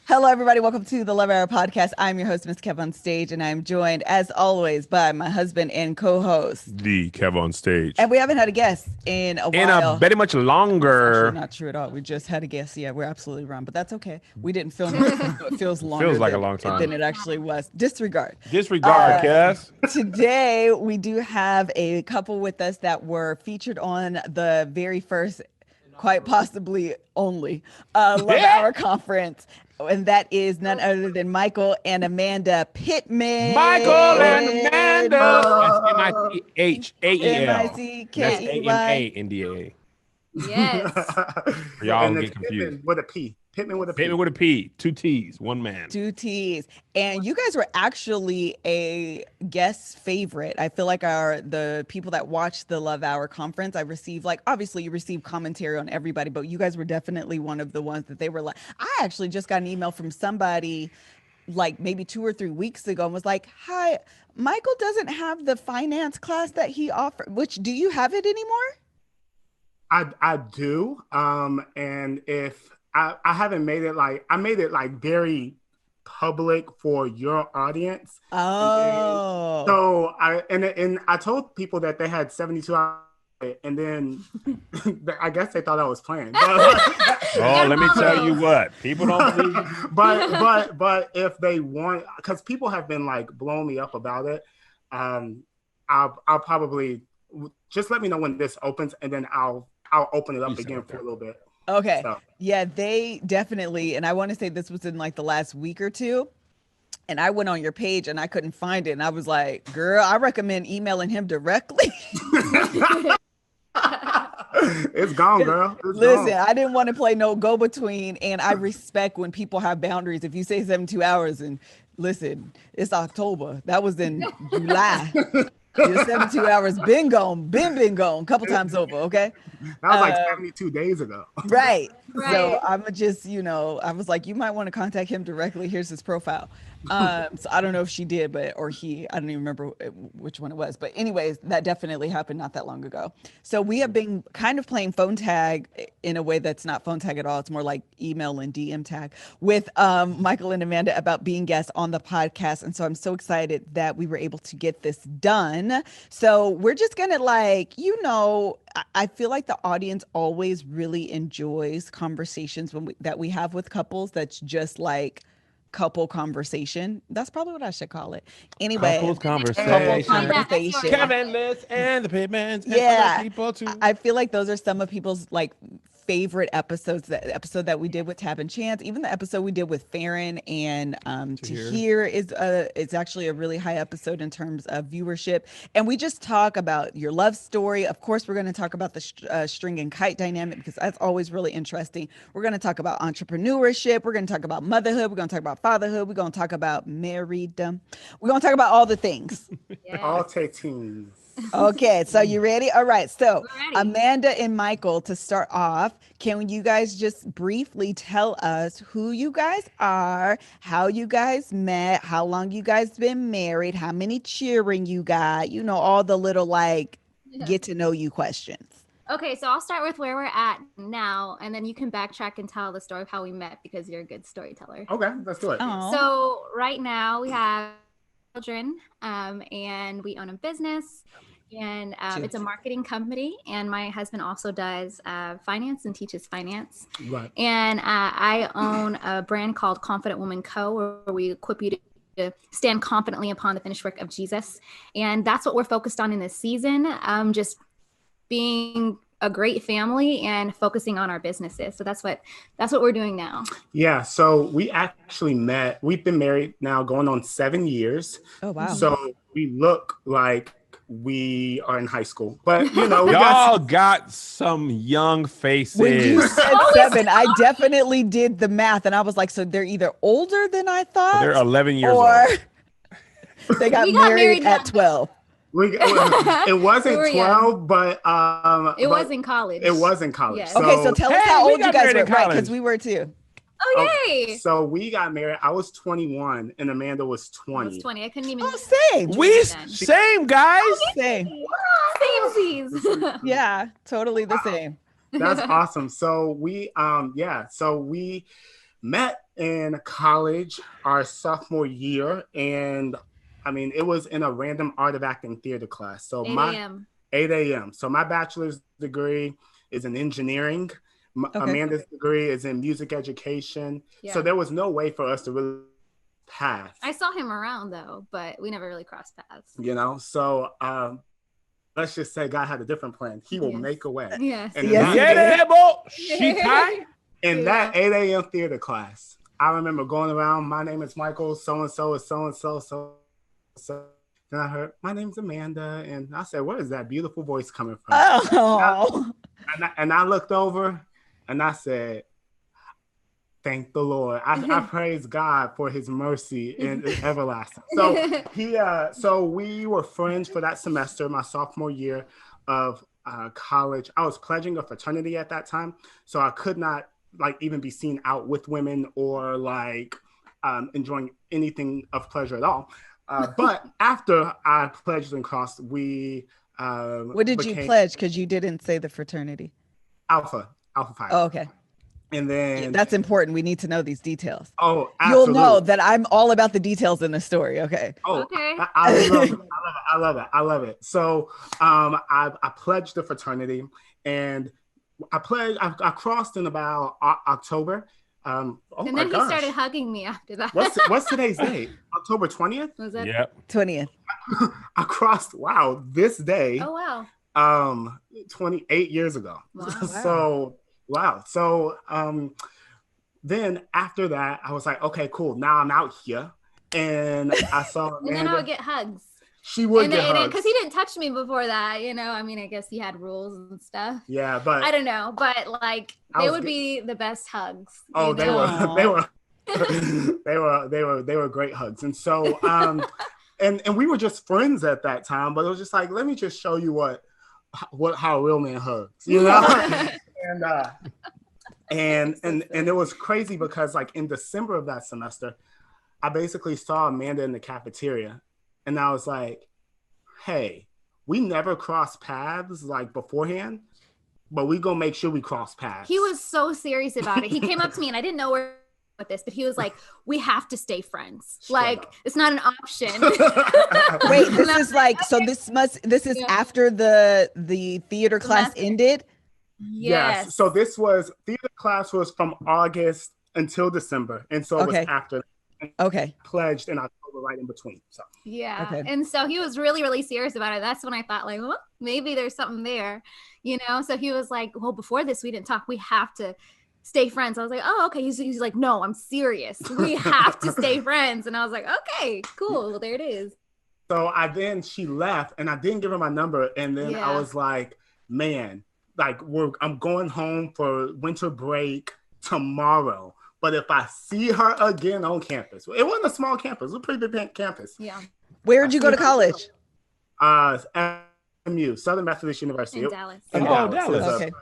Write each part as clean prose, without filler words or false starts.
Hello, everybody. Welcome to the Love Hour podcast. I'm your host, MrsKevOnStage, and I'm joined, as always, by my husband and co-host, the Kev on stage. And we haven't had a guest in a while. Very much longer. That's not true at all. We just had a guest. Yeah, we're absolutely wrong, but that's okay. We didn't film it, so it feels longer. Feels like a long time than it actually was. Disregard, Kev. Today, we do have a couple with us that were featured on the very first, quite possibly only, Love Hour conference. And that is none other than Michael and Amanda Pittman. Michael and Amanda. That's M-I-C-H-A-E-L. M-I-C-K-E-Y. Yes. For y'all get confused. Pittman with a P. Pittman with a P. 2 T's, 1 man. 2 T's. And you guys were actually a guest favorite. I feel like the people that watched the Love Hour conference, I received, like, obviously you received commentary on everybody, but you guys were definitely one of the ones that they were like, I actually just got an email from somebody like maybe 2 or 3 weeks ago and was like, hi, Michael doesn't have the finance class that he offered, which, do you have it anymore? I do. And if I haven't made it I made it very public for your audience. Oh. So I told people that they had 72 hours, and then I guess they thought I was playing. Let me tell you what, people don't believe you. But if they want, because people have been blowing me up about it, I'll probably just let me know when this opens, and then I'll open it up again for a little bit. Okay. So. Yeah, they definitely, and I want to say this was in the last week or two. And I went on your page and I couldn't find it. And I was like, girl, I recommend emailing him directly. It's gone, girl. Listen, I didn't want to play no go-between. And I respect when people have boundaries. If you say 72 hours and listen, it's October. That was in July. Your 72 hours been gone a couple times over, okay? That was 72 days ago. Right. So I'm just, I was like, you might want to contact him directly. Here's his profile. So I don't know if she did, or he, I don't even remember which one it was. But anyways, that definitely happened not that long ago. So we have been kind of playing phone tag in a way that's not phone tag at all. It's more like email and DM tag with Michael and Amanda about being guests on the podcast. And so I'm so excited that we were able to get this done. So we're just going to I feel like the audience always really enjoys conversations that we have with couples. That's just like couple conversation. That's probably what I should call it. Anyway, couple conversation. Kevin, Liz, and the Pittmans. Yeah, people too. I feel like those are some of people's favorite episodes. The episode that we did with Tab and Chance, even the episode we did with Farron and Tahir is actually a really high episode in terms of viewership. And we just talk about your love story. Of course, we're going to talk about the string and kite dynamic because that's always really interesting. We're going to talk about entrepreneurship. We're going to talk about motherhood. We're going to talk about fatherhood. We're going to talk about marrieddom. We're going to talk about all the things. Yes. All 13. Okay, so you ready? All right, so Amanda and Michael, to start off, can you guys just briefly tell us who you guys are, how you guys met, how long you guys been married, how many children you got, all the little get to know you questions. Okay, so I'll start with where we're at now, and then you can backtrack and tell the story of how we met because you're a good storyteller. Okay, let's do it. Aww. So right now we have children, and we own a business. And it's a marketing company, and my husband also does finance and teaches finance. Right. And I own a brand called Confident Woman Co., where we equip you to stand confidently upon the finished work of Jesus. And that's what we're focused on in this season, just being a great family and focusing on our businesses. So that's what we're doing now. Yeah. So we actually met. We've been married now going on 7 years. Oh, wow. So we look like we are in high school, but y'all got some young faces. When you said 7, I definitely did the math, and I was like, so they're either older than I thought, they're 11 years or old. They got married at 12. It wasn't 12, but it was in college. It was in college. Yes. Okay, so tell us how old you guys were, right? Because we were too. Oh, yay! So we got married. I was 21 and Amanda was 20. I was 20. I couldn't even. Oh, same. Same guys. Same. Samesies. Yeah, totally the same. That's awesome. So we met in college, our sophomore year, and I mean, it was in a random art of acting theater class. So 8 a.m. 8 a.m. So my bachelor's degree is in engineering. Okay. Amanda's degree is in music education. Yeah. So there was no way for us to really pass. I saw him around though, but we never really crossed paths. You know, so let's just say God had a different plan. He will make a way. Yes. And in that 8 a.m. theater class, I remember going around, my name is Michael, so-and-so is so-and-so, so. Then I heard, my name's Amanda. And I said, where is that beautiful voice coming from? Oh. And I looked over and I said, thank the Lord. I praise God for his mercy and everlasting. So so we were friends for that semester, my sophomore year of college. I was pledging a fraternity at that time. So I could not like even be seen out with women or like enjoying anything of pleasure at all. But after I pledged and crossed, we what did you pledge? Because you didn't say the fraternity. Alpha Phi. Oh, okay. And then that's important. We need to know these details. Oh, absolutely. You'll know that I'm all about the details in the story. Okay. Oh, okay. I love it. So I pledged the fraternity and I crossed in about October. And then he started hugging me after that. What's today's date? October 20th? Was that? Yep. 20th. I crossed, this day. Oh, wow. 28 years ago. Wow. So then after that, I was like, okay, cool. Now I'm out here. And I saw Amanda. And then I would get hugs. She would get hugs. Because he didn't touch me before that, you know. I mean, I guess he had rules and stuff. Yeah, but I don't know. But like they would be the best hugs. Oh, they were great hugs. And so and we were just friends at that time, but it was just like, let me just show you how a real man hugs, you know? and it was crazy because like in December of that semester, I basically saw Amanda in the cafeteria and I was like, hey, we never crossed paths like beforehand, but we gonna make sure we cross paths. He was so serious about it. He came up to me and I didn't know where with this, but he was like, we have to stay friends. Like it's not an option. Wait, this is like, so this is after the theater class ended? Yes. So this was, theater class was from August until December. And so it was after. Okay. Pledged in October, right in between. So and so he was really, really serious about it. That's when I thought like, well, maybe there's something there, you know. So he was like, well, before this we didn't talk. We have to stay friends. I was like, oh, okay. He's like, no, I'm serious. We have to stay friends. And I was like, okay, cool. Well, there it is. So she left and I didn't give her my number. And then I was like, man, like I'm going home for winter break tomorrow. But if I see her again on campus, it wasn't a small campus, it was a pretty big campus. Yeah. Where did you go to college? SMU, Southern Methodist University. In Dallas. Dallas. Okay.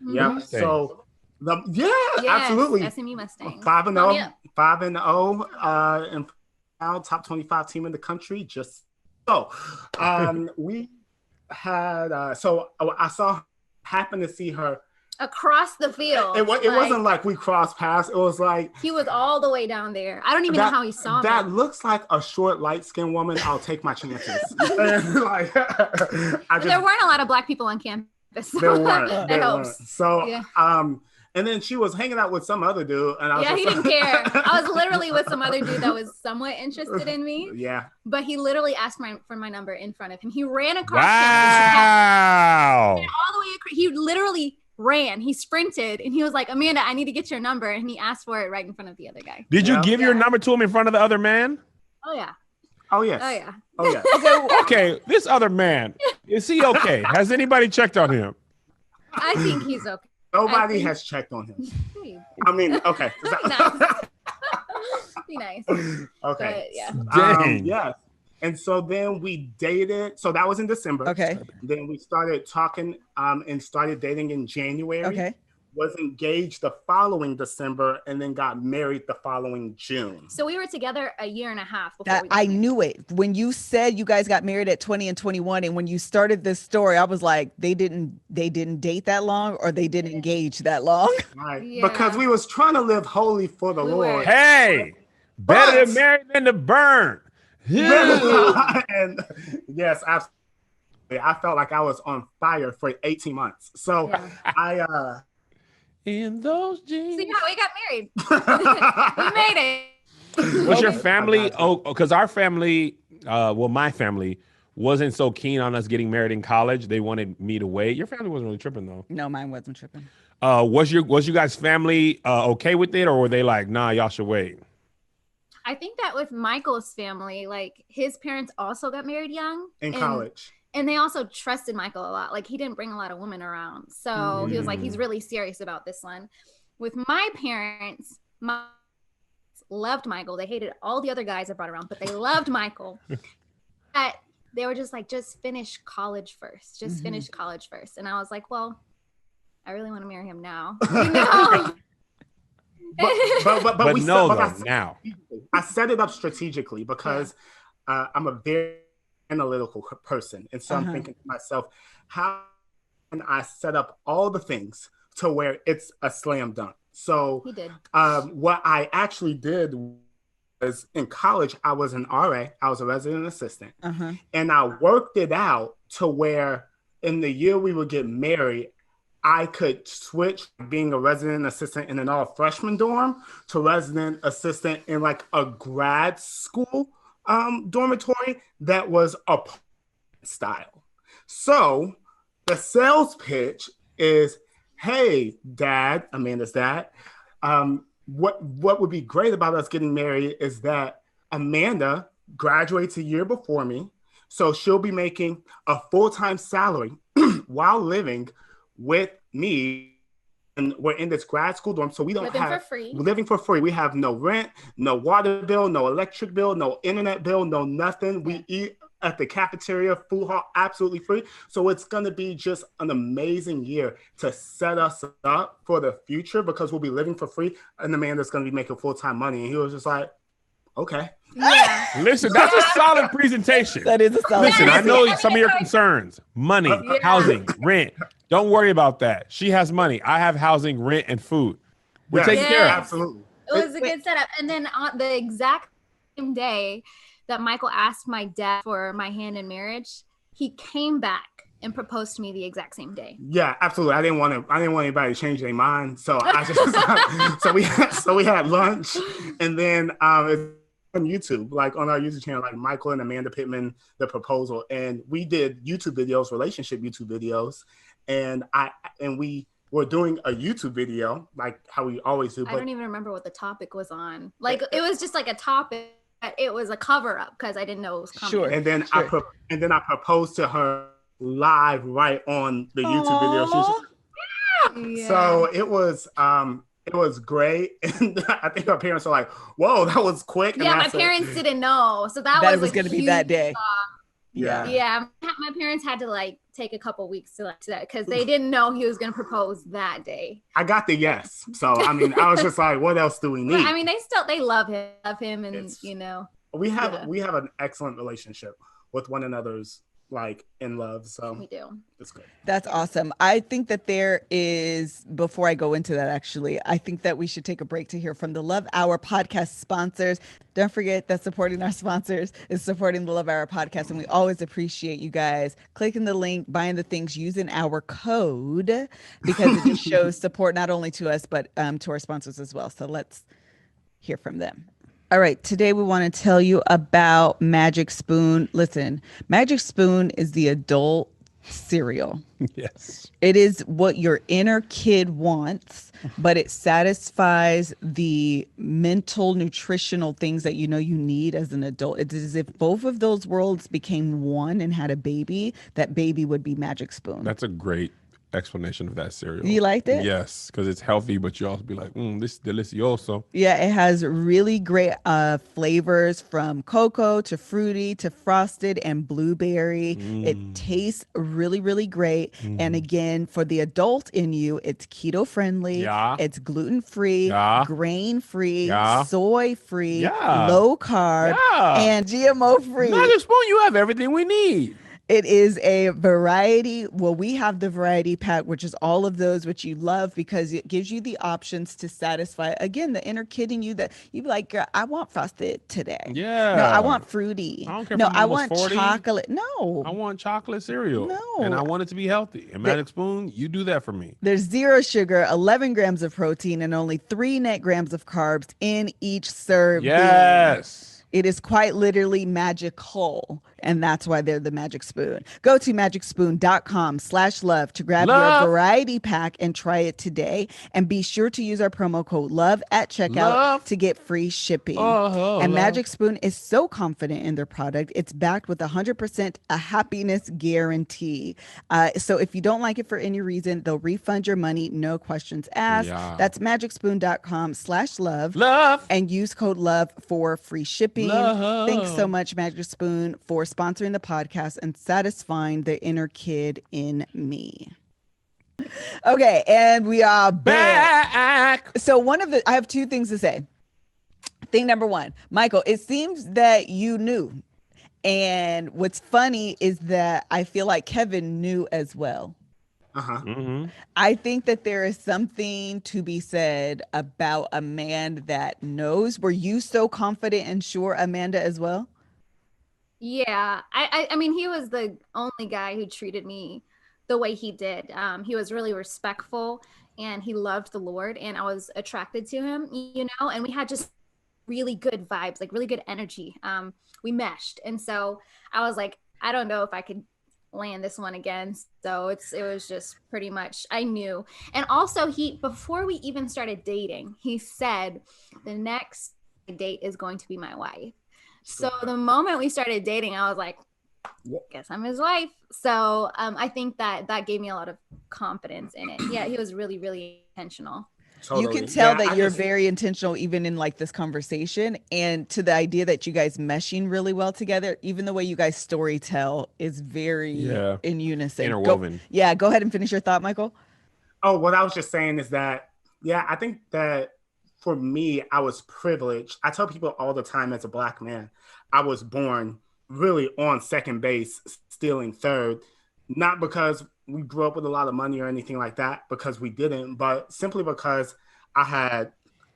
Yeah. So absolutely. SMU Mustangs. 5-0, 5-0, and now top 25 team in the country. Just so we had I happened to see her across the field. It wasn't like we crossed paths. It was like he was all the way down there. I don't even know how he saw me. That looks like a short, light-skinned woman. I'll take my chances. There weren't a lot of Black people on campus. There weren't. So and then she was hanging out with some other dude, and he didn't care. I was literally with some other dude that was somewhat interested in me. Yeah. But he literally asked for my number in front of him. He ran across. Wow. All the way. He literally ran. He sprinted, and he was like, "Amanda, I need to get your number." And he asked for it right in front of the other guy. Did you give your number to him in front of the other man? Oh yeah. Oh yes. Oh yeah. Oh yeah. Okay. This other man, is he okay? Has anybody checked on him? I think he's okay. Nobody has checked on him. I mean, okay. Be nice. Okay. But, yeah. And so then we dated. So that was in December. Okay. Then we started talking and started dating in January. Okay. was engaged the following December, and then got married the following June. So we were together a year and a half before That we got I married. knew it. When you said you guys got married at 20 and 21, and when you started this story, I was like, they didn't date that long, or they didn't engage that long. Right. Yeah. Because we was trying to live holy for the We Lord. were. Hey, better to marry than to burn. And yes, absolutely. I felt like I was on fire for 18 months. So Yeah. In those So jeans. yeah, we got married. We made it. Was your family? Oh, because our family, well, my family wasn't so keen on us getting married in college. They wanted me to wait. Your family wasn't really tripping though. No, mine wasn't tripping. Was you guys' family okay with it, or were they like, nah, y'all should wait? I think that with Michael's family, like his parents also got married young in college. And they also trusted Michael a lot. Like he didn't bring a lot of women around. So he was like, he's really serious about this one. With my parents, loved Michael. They hated all the other guys I brought around, but they loved Michael. But they were just like, just finish college first. Just finish college first. And I was like, well, I really want to marry him now. You know? But now. I set it up strategically because I'm a very analytical person. And so I'm thinking to myself, how can I set up all the things to where it's a slam dunk? So he did. What I actually did was in college, I was an RA. I was a resident assistant. And I worked it out to where in the year we would get married, I could switch being a resident assistant in an all freshman dorm to resident assistant in like a grad school dormitory that was apartment style. So the sales pitch is, hey, Dad, Amanda's dad, what would be great about us getting married is that Amanda graduates a year before me, so she'll be making a full-time salary while living with me, and we're in this grad school dorm, so we don't living for free. We have no rent, no water bill, no electric bill, no internet bill, no nothing. We eat at the cafeteria, food hall, absolutely free. So it's gonna be just an amazing year to set us up for the future because we'll be living for free, and Amanda's gonna be making full-time money. And he was just like, okay. Yeah. Listen, that's a solid presentation. That is a solid. Listen, I know some of your concerns: money, housing, rent. Don't worry about that. She has money. I have housing, rent, and food. We're taking care of it. Absolutely. It was a good setup. And then on the exact same day that Michael asked my dad for my hand in marriage, he came back and proposed to me the exact same day. Yeah, absolutely. I didn't want anybody to change their mind. So I just so we had lunch, and then on YouTube, like on our YouTube channel, like Michael and Amanda Pittman, the proposal, and we did YouTube videos, relationship YouTube videos, and we were doing a YouTube video like how we always do. But I don't even remember what the topic was on. Like it was just like a topic. It was a cover up because I didn't know it was coming. Sure. And then I proposed to her live right on the YouTube video. So it was great. And I think our parents were like, whoa, that was quick. Yeah, my parents didn't know. So that was going to be that day. Yeah. My parents had to like take a couple weeks to that because they didn't know he was going to propose that day. I got the yes. So, I mean, I was just like, what else do we need? But, I mean, they love him and, you know. We have an excellent relationship with one another's like in love. So we do. It's good. That's awesome. I think that there is, before I go into that, actually, I think that we should take a break to hear from the Love Hour podcast sponsors. Don't forget that supporting our sponsors is supporting the Love Hour podcast. And we always appreciate you guys clicking the link, buying the things, using our code, because it just shows support not only to us, but to our sponsors as well. So let's hear from them. All right, today we want to tell you about Magic Spoon. Listen, Magic Spoon is the adult cereal. Yes. It is what your inner kid wants, but it satisfies the mental, nutritional things that you know you need as an adult. It's as if both of those worlds became one and had a baby. That baby would be Magic Spoon. That's a great explanation of that cereal. You liked it? Yes, because it's healthy, but you also be like, this is delicioso. Yeah, it has really great flavors from cocoa to fruity to frosted and blueberry. It tastes really, really great. And again, for the adult in you, it's keto friendly. Yeah. It's gluten free, Yeah. grain free, Yeah. soy free, Yeah. low carb, Yeah. and GMO free. Magic Spoon, you have everything we need. It is a variety. Well, we have the variety pack, which is all of those which you love because it gives you the options to satisfy, again, the inner kid in you that you be like, girl, I want frosted today. Yeah. No, I want fruity. I don't care No, if I'm I almost want 40. chocolate. No. I want chocolate cereal. No. And I want it to be healthy. And Magic Spoon, you do that for me. There's 0 sugar, 11 grams of protein, and only 3 net grams of carbs in each serving. Yes. It is quite literally magical, and that's why they're the Magic Spoon. Go to magicspoon.com/love to grab your variety pack and try it today. And be sure to use our promo code LOVE at checkout to get free shipping. And Magic Spoon is so confident in their product, it's backed with 100% a happiness guarantee. So if you don't like it for any reason, they'll refund your money, no questions asked. Yeah. That's magicspoon.com/love. Love. And use code LOVE for free shipping. Love. Thanks so much, Magic Spoon, for sponsoring the podcast and satisfying the inner kid in me. Okay, and we are back. So I have 2 things to say. Thing number 1, Michael, it seems that you knew. And what's funny is that I feel like Kevin knew as well. I think that there is something to be said about a man that knows. Were you so confident and sure, Amanda, as well? Yeah, I mean, he was the only guy who treated me the way he did. He was really respectful and he loved the Lord, and I was attracted to him, and we had just really good vibes, like really good energy. We meshed. And so I was like, I don't know if I could land this one again. So it was just pretty much, I knew. And also before we even started dating, he said the next date is going to be my wife. So the moment we started dating, I was like, guess I'm his wife. So I think that gave me a lot of confidence in it. Yeah, he was really, really intentional. Totally. You can tell that you're very intentional, even in like this conversation, and to the idea that you guys meshing really well together. Even the way you guys story tell is very in unison, interwoven. Go ahead and finish your thought, Michael. Oh, what I was just saying is that, I think that for me, I was privileged. I tell people all the time, as a Black man, I was born really on second base, stealing third, not because we grew up with a lot of money or anything like that, because we didn't, but simply because I had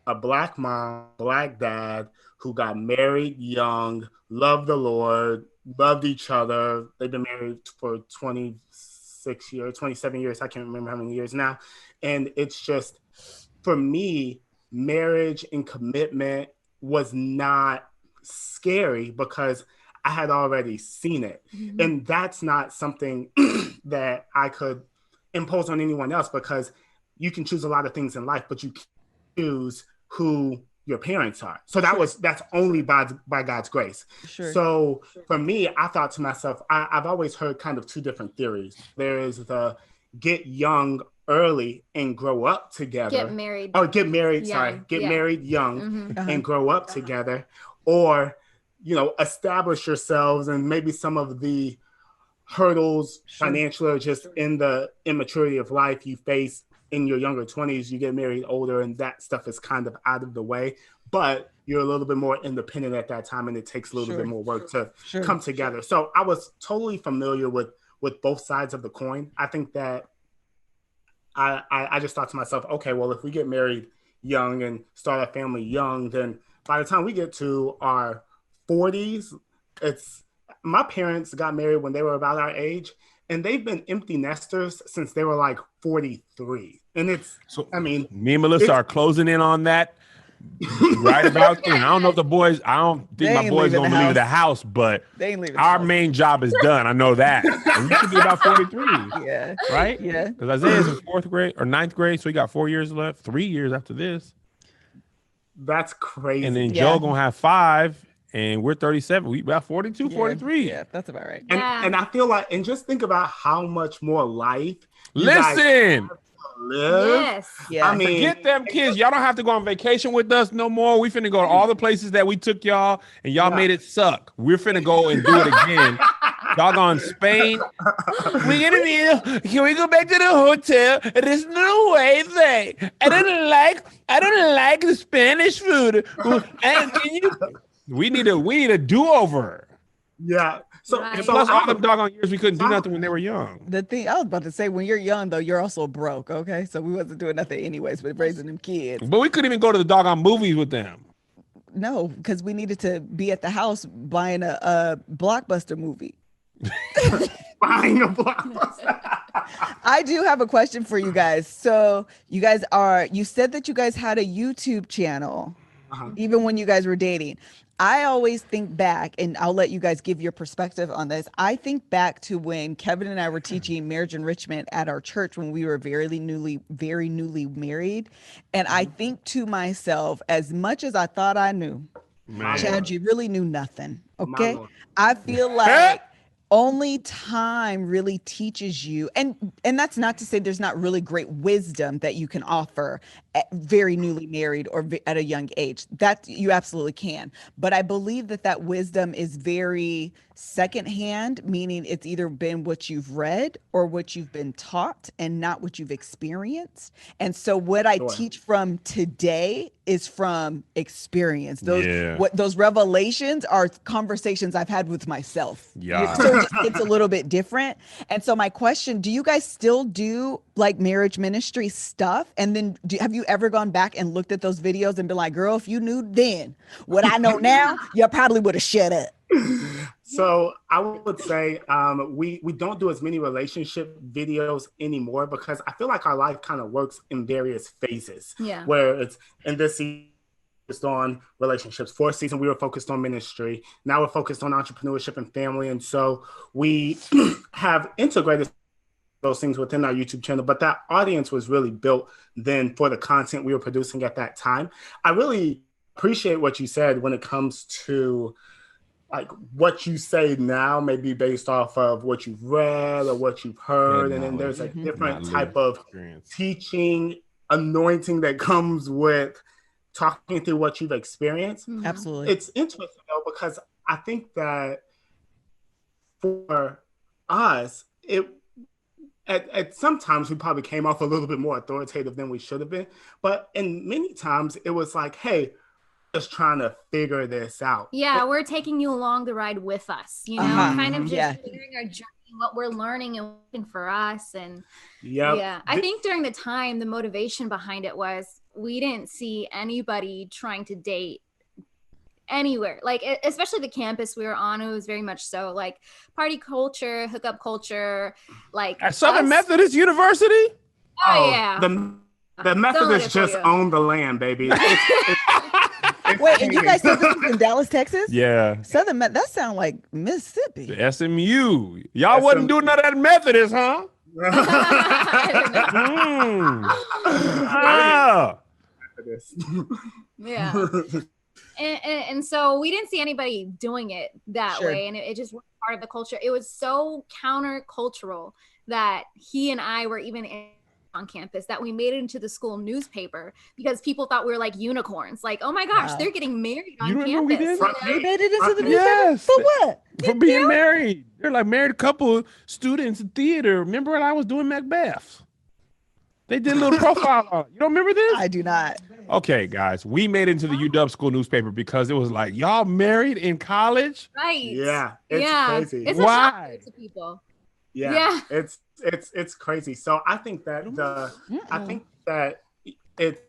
a Black mom, Black dad who got married young, loved the Lord, loved each other. They've been married for 26 years, 27 years. I can't remember how many years now. And it's just, for me, marriage and commitment was not scary because I had already seen it. Mm-hmm. And that's not something that I could impose on anyone else, because you can choose a lot of things in life, but you choose who your parents are. So that's only by God's grace. Sure. So for me, I thought to myself, I've always heard kind of 2 different theories. There is the get young early and grow up together. Get married. Get married young and grow up together. Or establish yourselves, and maybe some of the hurdles financially or just in the immaturity of life you face in your younger 20s, you get married older and that stuff is kind of out of the way, but you're a little bit more independent at that time and it takes a little bit more work to come together. So I was totally familiar with both sides of the coin. I think that I just thought to myself, okay, well, if we get married young and start a family young, then by the time we get to our 40s, my parents got married when they were about our age, and they've been empty nesters since they were like 43. And me and Melissa are closing in on that right about then. I don't know if I don't think my boys gonna leave the house, but our main job is done. I know that. And you should be about 43. Yeah. Right? Yeah. Because Isaiah's in 4th grade or 9th grade, so he got 4 years left, 3 years after this. That's crazy. And then Joe gonna have 5. and we're 37. We about 42, 43. Yeah, that's about right. And I feel like, and just think about how much more life Listen. Live. Yes. Yeah. I mean, forget them kids. Y'all don't have to go on vacation with us no more. We finna go to all the places that we took y'all, and y'all made it suck. We're finna go and do it again. Y'all gone Spain. We get a meal. Can we go back to the hotel? There's no way they. I don't like the Spanish food. We need a do-over. Yeah. So, Right. Plus all them doggone years we couldn't do nothing when they were young. The thing I was about to say, when you're young though, you're also broke. Okay, so we wasn't doing nothing anyways, but raising them kids. But we couldn't even go to the doggone movies with them. No, because we needed to be at the house buying a Blockbuster movie. Buying a Blockbuster. I do have a question for you guys. So you said that you guys had a YouTube channel, even when you guys were dating. I always think back, and I'll let you guys give your perspective on this. I think back to when Kevin and I were teaching marriage enrichment at our church when we were very newly married. And I think to myself, as much as I thought I knew, Chad, you really knew nothing. Okay. I feel like only time really teaches you, and that's not to say there's not really great wisdom that you can offer at very newly married or at a young age. That you absolutely can, but I believe that wisdom is very secondhand, meaning it's either been what you've read or what you've been taught and not what you've experienced. And so what I teach from today is from experience. Those revelations are conversations I've had with myself. Yeah. So it's a little bit different. And so my question, do you guys still do like marriage ministry stuff? And then have you ever gone back and looked at those videos and been like, girl, if you knew then what I know now, you probably would have shut up. So I would say we don't do as many relationship videos anymore because I feel like our life kind of works in various phases. Yeah. Where it's in this season focused on relationships. Fourth season we were focused on ministry. Now we're focused on entrepreneurship and family, and so we have integrated those things within our YouTube channel. But that audience was really built then for the content we were producing at that time. I really appreciate what you said when it comes to like what you say now may be based off of what you've read or what you've heard. And then there's a different type of teaching anointing that comes with talking through what you've experienced. Absolutely. It's interesting though, because I think that for us, at sometimes we probably came off a little bit more authoritative than we should have been. But in many times it was like, hey, just trying to figure this out. Yeah, we're taking you along the ride with us, kind of just sharing our journey, what we're learning and working for us. And I think during the time, the motivation behind it was we didn't see anybody trying to date anywhere, like especially the campus we were on. It was very much so like party culture, hookup culture, like at Southern Methodist University. Oh yeah, the Methodists just own the land, baby. Wait, and you guys said this was in Dallas, Texas? Yeah. Southern that sound like Mississippi. The SMU. Y'all wasn't doing none of that Methodist, huh? Yeah. And so we didn't see anybody doing it that way. And it just was part of the culture. It was so countercultural that he and I were even on campus that we made it into the school newspaper because people thought we were like unicorns. Like, oh my gosh, they're getting married on campus. We made it into the newspaper? For what? For being married. They're like married couple students in theater. Remember when I was doing Macbeth? They did a little profile on it. You don't remember this? I do not. Okay, guys, we made it into the UW school newspaper because it was like, y'all married in college? Right. Yeah. It's crazy. It's why? To people. Yeah. It's crazy. So I think that it's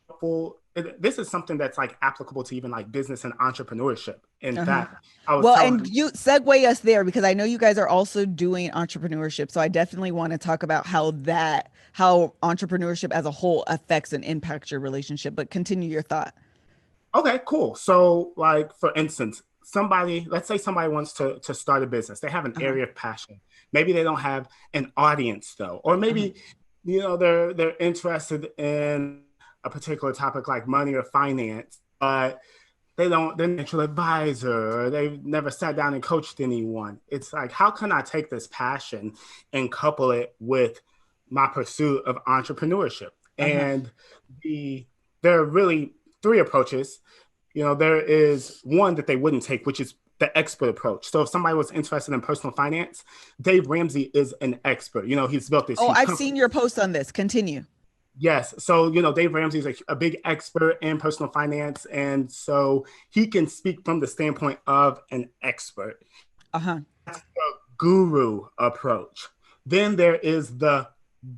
helpful. This is something that's like applicable to even like business and entrepreneurship. In fact, and you segue us there because I know you guys are also doing entrepreneurship. So I definitely want to talk about how entrepreneurship as a whole affects and impacts your relationship. But continue your thought. Okay, cool. So like for instance, let's say somebody wants to start a business. They have an area of passion. Maybe they don't have an audience though, or maybe they're interested in a particular topic like money or finance, but they're an actual advisor, or they've never sat down and coached anyone. It's like, how can I take this passion and couple it with my pursuit of entrepreneurship? And there are really three approaches. There is one that they wouldn't take, which is the expert approach. So if somebody was interested in personal finance, Dave Ramsey is an expert. He's built this. Oh, I've seen your post on this. Continue. Yes. So, Dave Ramsey is a big expert in personal finance. And so he can speak from the standpoint of an expert. That's the guru approach. Then there is the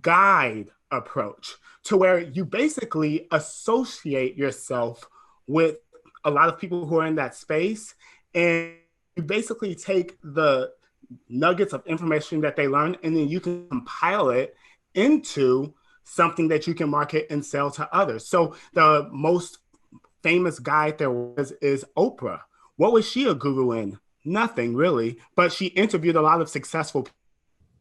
guide approach, to where you basically associate yourself with a lot of people who are in that space. And you basically take the nuggets of information that they learn, and then you can compile it into something that you can market and sell to others. So the most famous guide there was is Oprah. What was she a guru in? Nothing really, but she interviewed a lot of successful people.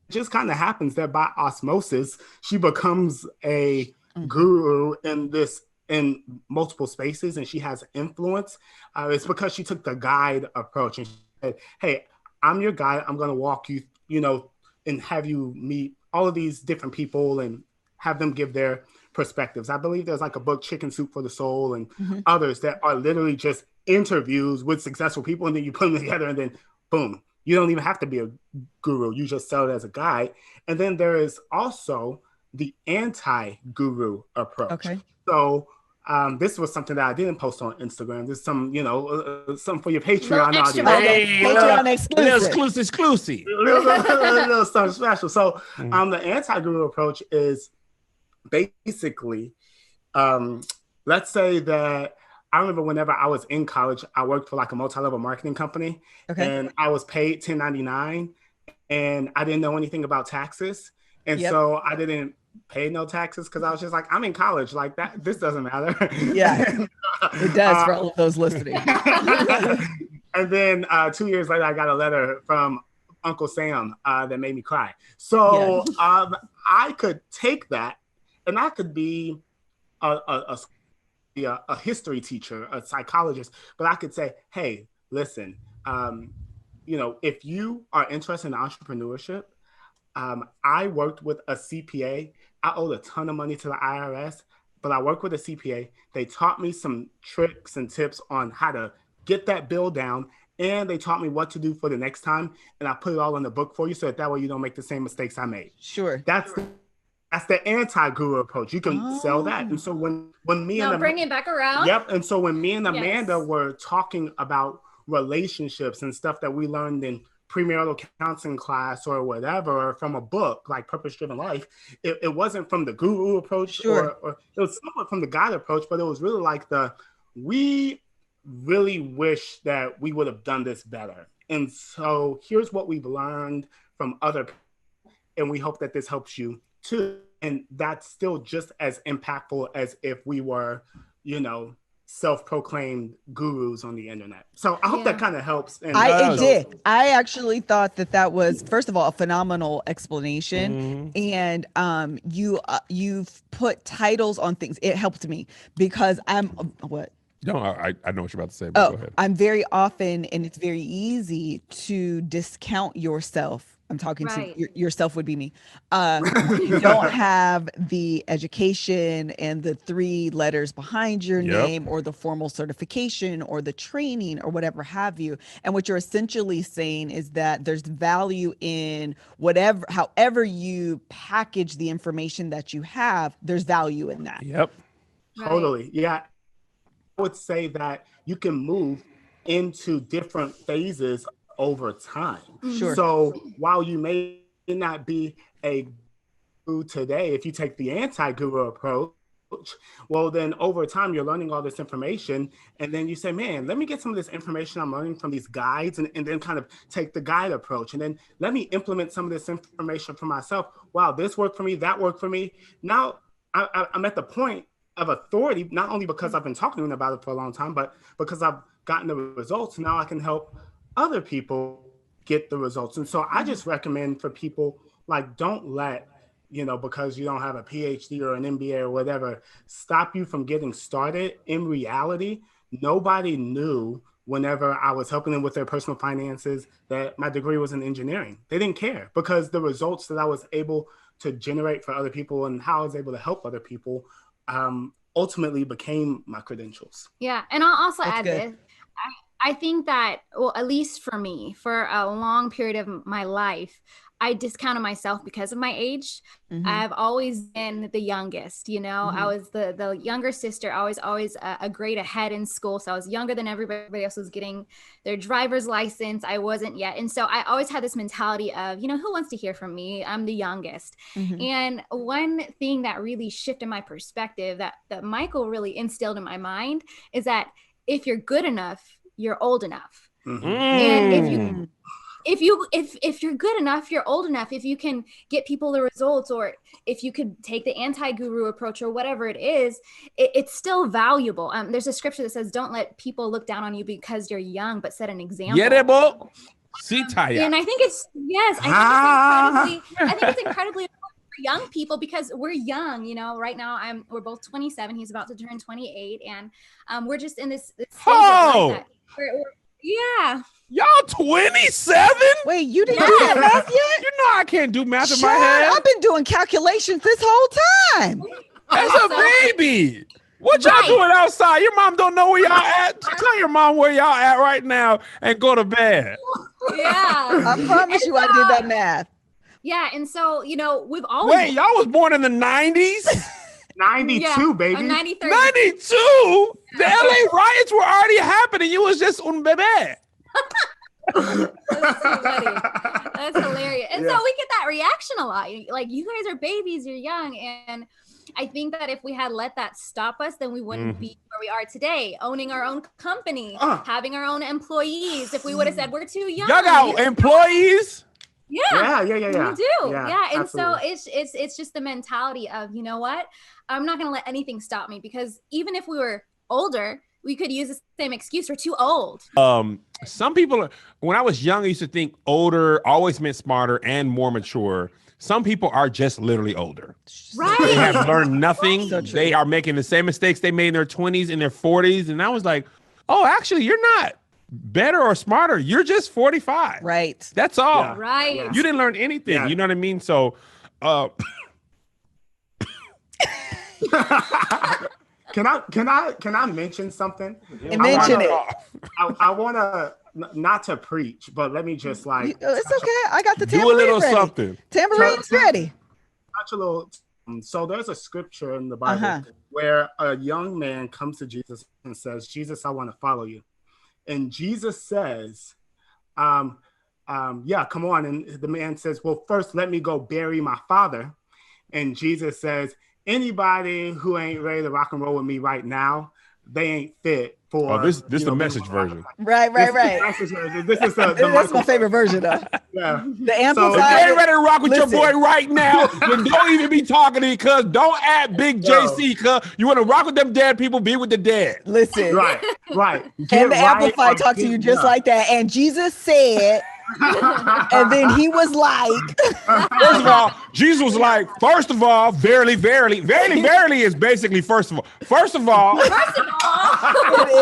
It just kind of happens that by osmosis, she becomes a guru in multiple spaces, and she has influence. It's because she took the guide approach, and she said, hey, I'm your guide. I'm going to walk you, and have you meet all of these different people and have them give their perspectives. I believe there's like a book, Chicken Soup for the Soul, and others that are literally just interviews with successful people, and then you put them together, and then boom, you don't even have to be a guru. You just sell it as a guide. And then there is also the anti-guru approach. Okay. So this was something that I didn't post on Instagram. There's some, something for your Patreon audience. Hey, Patreon exclusive. little something special. So the anti-guru approach is basically, let's say that I remember whenever I was in college, I worked for like a multi-level marketing company, and I was paid $10.99, and I didn't know anything about taxes. And so I didn't pay no taxes because I was just like, I'm in college, like that. This doesn't matter. Yeah, it does for all of those listening. And then 2 years later, I got a letter from Uncle Sam that made me cry. So I could take that, and I could be a history teacher, a psychologist, but I could say, hey, listen, if you are interested in entrepreneurship, I worked with a CPA. I owed a ton of money to the IRS, but I worked with a CPA. They taught me some tricks and tips on how to get that bill down, and they taught me what to do for the next time. And I put it all in the book for you, so that way you don't make the same mistakes I made. Sure. That's the anti-guru approach. You can sell that. And so when me and bring it back around. Yep. And so when me and Amanda were talking about relationships and stuff that we learned in premarital counseling class or whatever, or from a book like Purpose Driven Life, it wasn't from the guru approach, or it was somewhat from the guide approach, but it was really like we really wish that we would have done this better. And so here's what we've learned from other people, and we hope that this helps you too. And that's still just as impactful as if we were, self-proclaimed gurus on the internet. So I hope that kind of helps. And it did. I actually thought that was, first of all, a phenomenal explanation. And you've put titles on things. It helped me because I'm what? No, I know what you're about to say, but go ahead. I'm very often, and it's very easy to discount yourself. I'm talking to yourself would be me. You don't have the education and the 3 letters behind your name, or the formal certification or the training or whatever have you. And what you're essentially saying is that there's value in however you package the information that you have, there's value in that. Yep. Totally. Yeah. I would say that you can move into different phases over time. Sure. So while you may not be a guru today, if you take the anti-guru approach, well, then over time you're learning all this information, and then you say, man, let me get some of this information I'm learning from these guides, and then kind of take the guide approach, and then let me implement some of this information for myself. Wow, this worked for me, that worked for me. Now I'm at the point of authority, not only because I've been talking about it for a long time, but because I've gotten the results. Now I can help other people get the results. And so I just recommend for people, like, don't let, because you don't have a PhD or an MBA or whatever, stop you from getting started. In reality, nobody knew whenever I was helping them with their personal finances that my degree was in engineering. They didn't care because the results that I was able to generate for other people and how I was able to help other people ultimately became my credentials. Yeah. And I'll also That's add good. this. I think that, well, at least for me, for a long period of my life, I discounted myself because of my age. Mhm. I've always been the youngest, you know. Mhm. I was the younger sister, always a grade ahead in school. So I was younger than everybody else was getting their driver's license. I wasn't yet. And so I always had this mentality of, you know, who wants to hear from me? I'm the youngest. Mhm. And one thing that really shifted my perspective that Michael really instilled in my mind is that if you're good enough, you're old enough. Mm-hmm. And if you're good enough, you're old enough, if you can get people the results, or if you could take the anti-guru approach or whatever it is, it's still valuable. There's a scripture that says, don't let people look down on you because you're young, but set an example. Yeah, boy. And I think it's, yes, I think it's incredibly important for young people because we're young, you know. Right now we're both 27, he's about to turn 28, and we're just in this stage of life that yeah. Y'all 27? Wait, you didn't do that math yet? You know I can't do math in my Child, head. I've been doing calculations this whole time. As a baby. What y'all doing outside? Your mom don't know where y'all at. Tell your mom where y'all at right now and go to bed. Yeah. I promise you I did that math. Yeah, and so, you know, we've always... Wait, y'all was born in the 90s? 92, baby. 93. 92? The LA riots were already happening. You was just un bebé. That's so funny. That's hilarious. And so we get that reaction a lot. Like, you guys are babies, you're young. And I think that if we had let that stop us, then we wouldn't be where we are today, owning our own company, having our own employees. If we would have said we're too young. Y'all got employees? Yeah. We do. Yeah. And absolutely. so it's just the mentality of, you know what? I'm not going to let anything stop me, because even if we were older, we could use the same excuse. We're too old. Some people, when I was young, I used to think older always meant smarter and more mature. Some people are just literally older. Right. They have learned nothing. So true. They are making the same mistakes they made in their 20s and their 40s. And I was like, oh, actually, you're not better or smarter. You're just 45. Right. That's all. Yeah. Right. Yeah. You didn't learn anything. Yeah. You know what I mean? So, Can I mention something? Mention it. I want to, not to preach, but let me just like. It's okay. I got the do tambourine a little ready. something. Tamborine's ready. Touch a little. So there's a scripture in the Bible where a young man comes to Jesus and says, "Jesus, I want to follow you." And Jesus says, yeah, come on. And the man says, "Well, first let me go bury my father." And Jesus says, anybody who ain't ready to rock and roll with me right now, they ain't fit for. Oh, this the message version. Right. This is the That's my favorite version though. Yeah. The amplified. If you ain't ready to rock with Listen. your boy right now, then don't even be talking to me, cuz don't add Big JC, cuz you want to rock with them dead people, be with the dead. Listen. Right. And Get the right amplified or talk to get you just left. like that. And Jesus said, and then he was like, First of all, Jesus was like, first of all, verily, verily, verily, verily is basically first of all. First of all, it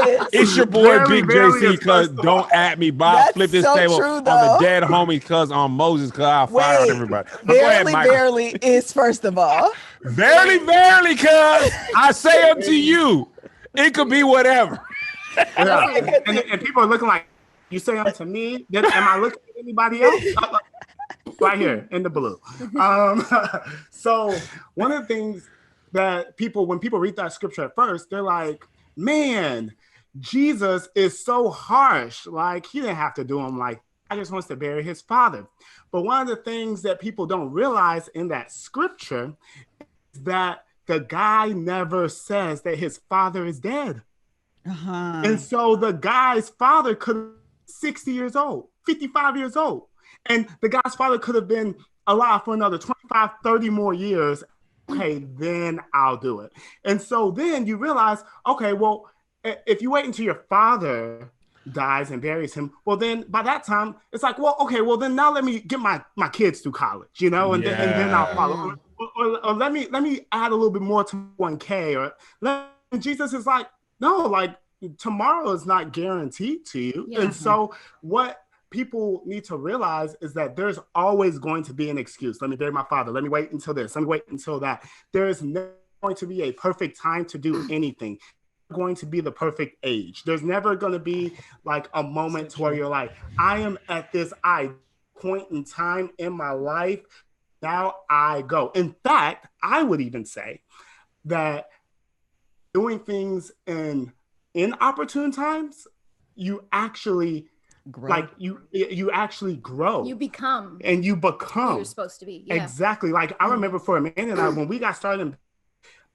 is. it's your boy Verily, Big verily JC, is cuz first of all. don't at me, Bob. That's Flip this so table true, on though. the dead homie, cuz on Moses, cuz I'll fire on Wait, everybody. But go ahead, Michael. verily is first of all. Verily, verily, cuz I say unto you, it could be whatever. Yeah. And people are looking like, you say unto me, then am I looking at anybody else? Right here in the blue. So one of the things that when people read that scripture at first, they're like, man, Jesus is so harsh. Like, he didn't have to do him like, I just wants to bury his father. But one of the things that people don't realize in that scripture is that the guy never says that his father is dead. And so the guy's father could have been 60 years old, 55 years old. And the guy's father could have been alive for another 25, 30 more years. Okay, then I'll do it. And so then you realize, okay, well, if you wait until your father dies and buries him, well, then by that time, it's like, well, okay, well, then now let me get my kids through college, you know, and then I'll follow. Or let me add a little bit more to 1K. And Jesus is like, no, like, tomorrow is not guaranteed to you. Yeah. And so what people need to realize is that there's always going to be an excuse. Let me bury my father. Let me wait until this. Let me wait until that. There is never going to be a perfect time to do anything. Going to be the perfect age. There's never going to be like a moment where you're like, I am at this point in time in my life. Now I go. In fact, I would even say that doing things in inopportune times, you actually grow. Like you actually grow. You become. And you become who you're supposed to be. Yeah. Exactly. Like I remember for Amanda and I, when we got started,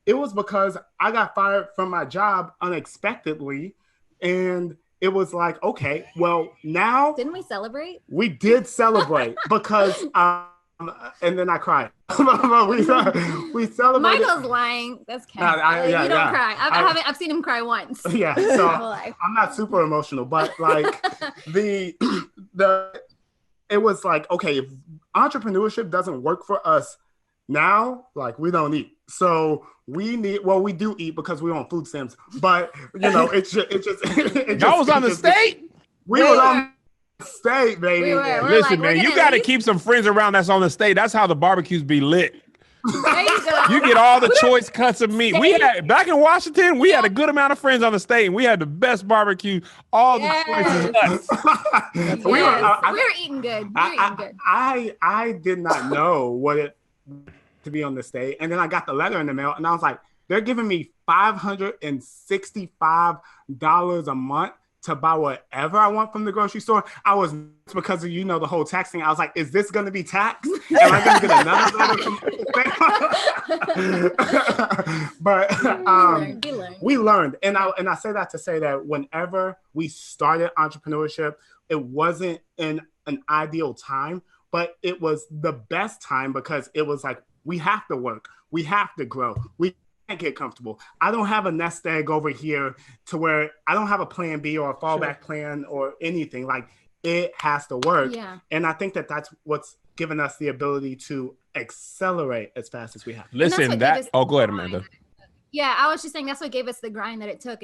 it was because I got fired from my job unexpectedly. And it was like, okay, well now. Didn't we celebrate? We did celebrate because, and then I cried. we celebrated. Michael's lying. That's Kev. You don't cry. I've seen him cry once. Yeah, so I'm not super emotional, but like it was like, okay, if entrepreneurship doesn't work for us now, like we don't eat. So we do eat because we're on food stamps, but you know, y'all was on the state? We were on state, baby. Listen, man, you got to keep some friends around that's on the state. That's how the barbecues be lit. There you go. You get all the choice cuts of meat. We had back in Washington, we had a good amount of friends on the state, and we had the best barbecue. All the choices cuts. We were eating good. I did not know what it to be on the state, and then I got the letter in the mail, and I was like, they're giving me $565 a month to buy whatever I want from the grocery store. I was, because of, the whole tax thing. I was like, is this going to be taxed? Am I going to get another letter? But we learned. And I say that to say that whenever we started entrepreneurship, it wasn't in an ideal time, but it was the best time because it was like, we have to work. We have to grow. We can't get comfortable. I don't have a nest egg over here to where I don't have a plan B or a fallback plan or anything. Like, it has to work. Yeah. And I think that that's what's given us the ability to accelerate as fast as we have. Listen, go ahead, Amanda. Yeah, I was just saying that's what gave us the grind that it took.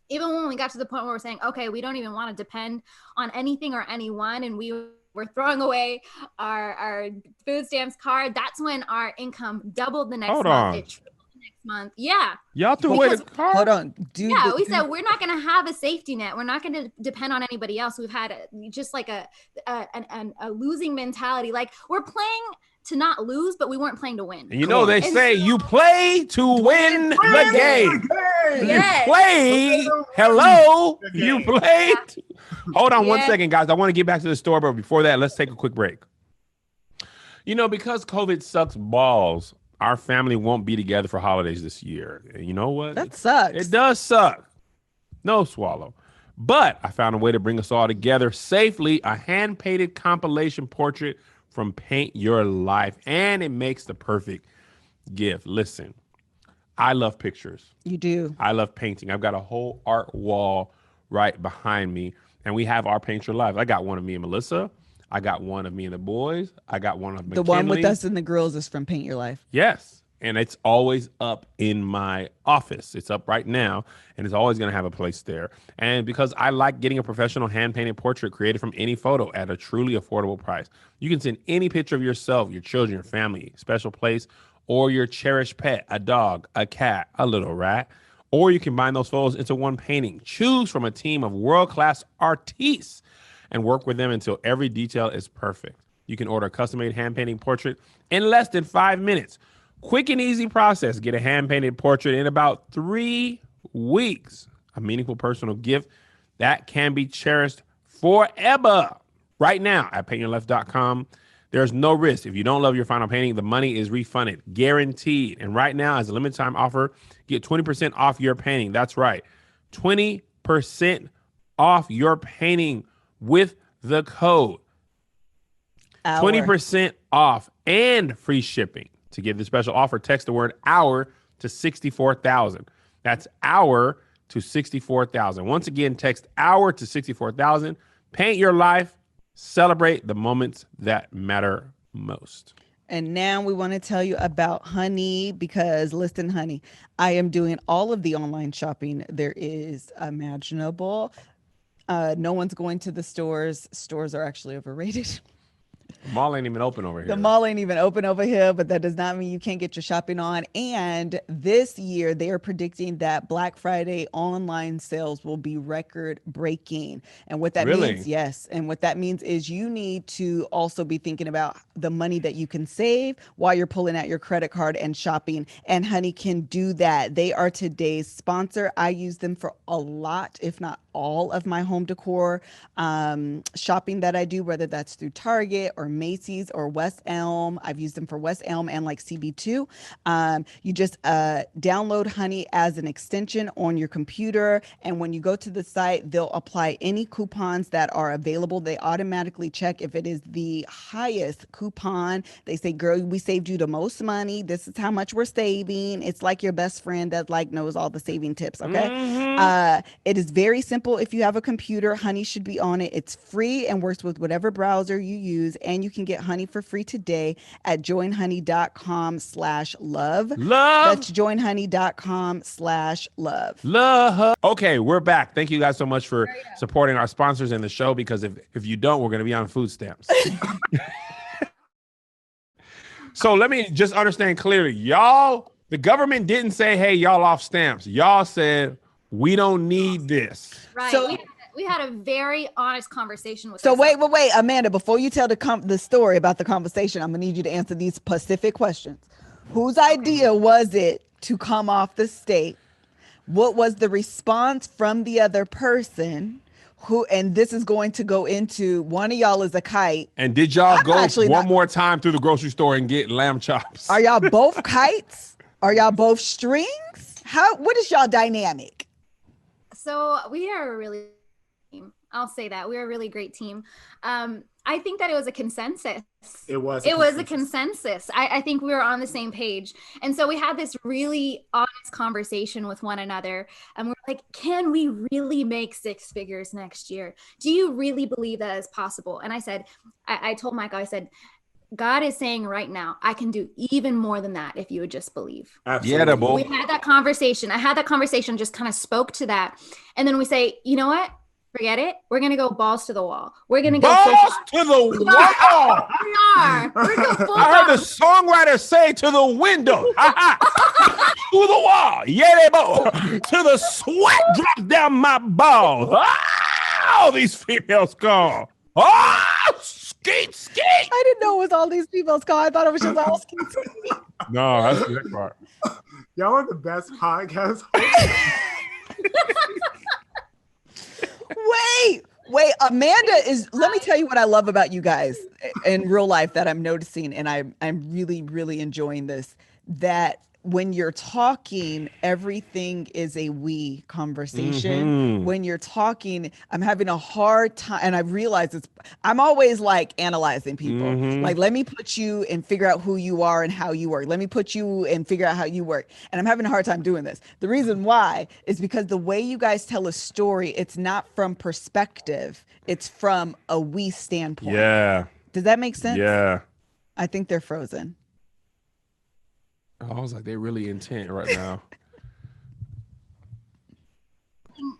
Even when we got to the point where we're saying, okay, we don't even want to depend on anything or anyone, and we're throwing away our food stamps card, that's when our income doubled the next month. It tripled the next month. Yeah. Y'all threw away the card? Hold on. We said we're not going to have a safety net. We're not going to depend on anybody else. We've had just like a losing mentality. Like, we're playing to not lose, but we weren't playing to win. And they say you play to win the game. Yes. You play. Hello. You played. Hold on 1 second, guys. I want to get back to the store, but before that, let's take a quick break. Because COVID sucks balls, our family won't be together for holidays this year. And you know what? That sucks. It does suck. No swallow. But I found a way to bring us all together safely, a hand-painted compilation portrait from Paint Your Life, and it makes the perfect gift. Listen, I love pictures. You do. I love painting. I've got a whole art wall right behind me, and we have our Paint Your Life. I got one of me and Melissa. I got one of me and the boys. I got one of McKinley. The one with us and the girls is from Paint Your Life. Yes. And it's always up in my office. It's up right now, and it's always going to have a place there. And because I like getting a professional hand-painted portrait created from any photo at a truly affordable price. You can send any picture of yourself, your children, your family, special place, or your cherished pet, a dog, a cat, a little rat. Or you can bind those photos into one painting. Choose from a team of world-class artists and work with them until every detail is perfect. You can order a custom-made hand-painting portrait in less than 5 minutes. Quick and easy process. Get a hand-painted portrait in about 3 weeks. A meaningful personal gift that can be cherished forever. Right now at paintyourlife.com. There's no risk. If you don't love your final painting, the money is refunded, guaranteed. And right now, as a limited time offer, get 20% off your painting. That's right. 20% off your painting with the code. 20% off and free shipping. To get the special offer, text the word hour to 64,000. That's hour to 64,000. Once again, text hour to 64,000. Paint your life. Celebrate the moments that matter most. And now we want to tell you about Honey, because listen, honey, I am doing all of the online shopping there is imaginable. No one's going to the stores. Stores are actually overrated. The mall ain't even open over here. The mall ain't even open over here, but that does not mean you can't get your shopping on. And this year, they are predicting that Black Friday online sales will be record breaking. And what that Really? means, yes. And what that means is you need to also be thinking about the money that you can save while you're pulling out your credit card and shopping. And Honey can do that. They are today's sponsor. I use them for a lot, if not all of my home decor shopping that I do, whether that's through Target or Macy's or West Elm. I've used them for West Elm and like CB2. You just download Honey as an extension on your computer. And when you go to the site, they'll apply any coupons that are available. They automatically check if it is the highest coupon. They say, girl, we saved you the most money. This is how much we're saving. It's like your best friend that like knows all the saving tips. Okay. It is very simple. If you have a computer, Honey should be on it. It's free and works with whatever browser you use. And you can get Honey for free today at joinhoney.com/love. That's joinhoney.com/love. Love. Okay, we're back. Thank you guys so much for supporting our sponsors in the show, because if you don't, we're going to be on food stamps. So let me just understand clearly. Y'all, the government didn't say, hey, y'all off stamps. Y'all said, we don't need this. Right. So we had a very honest conversation with. So wait, Amanda, before you tell the story about the conversation, I'm gonna need you to answer these specific questions. Whose idea was it to come off the state? What was the response from the other person? And this is going to go into, one of y'all is a kite. And did y'all go more time through the grocery store and get lamb chops? Are y'all both kites? Are y'all both strings? What is y'all dynamic? So we are a really team. I'll say that we're a really great team. I think that it was a consensus. It was a consensus. I think we were on the same page. And so we had this really honest conversation with one another. And we're like, can we really make six figures next year? Do you really believe that is possible? And I said, I told Michael, I said, God is saying right now, I can do even more than that if you would just believe. Absolutely. Yeah, we had that conversation. I had that conversation, just kind of spoke to that. And then we say, you know what? Forget it. We're going to go balls to the wall. We're going to go balls to the wall. We are. We're going to I heard the songwriter say to the window, to the wall. Yeah, they both. To the sweat drops down my balls. Oh, these females call. Oh, skeet, skeet. I didn't know it was all these females call. I thought it was just all skeet, skeet. No, that's the next part. Y'all are the best podcast. Wait, Amanda let me tell you what I love about you guys in real life that I'm noticing, and I'm really, really enjoying this, that when you're talking, everything is a we conversation. When you're talking, I'm having a hard time, and I realize I'm always like analyzing people. Like, let me put you and figure out who you are and how you work. Let me put you and figure out how you work. And I'm having a hard time doing this. The reason why is because the way you guys tell a story, it's not from perspective. It's from a we standpoint. Yeah. Does that make sense? Yeah. I think they're frozen. I was like, they're really intent right now.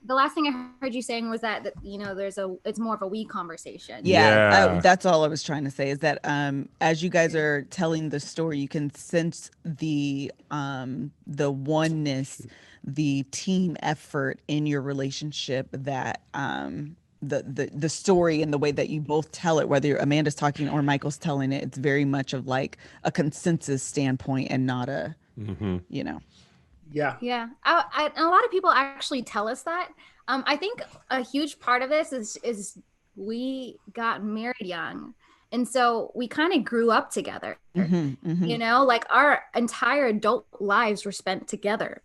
The last thing I heard you saying was that it's more of a we conversation. Yeah. That's all I was trying to say, is that as you guys are telling the story, you can sense the oneness, the team effort in your relationship, that the story and the way that you both tell it, whether Amanda's talking or Michael's telling it, it's very much of like a consensus standpoint and not a, Yeah. Yeah. A lot of people actually tell us that. I think a huge part of this is we got married young. And so we kind of grew up together, like our entire adult lives were spent together.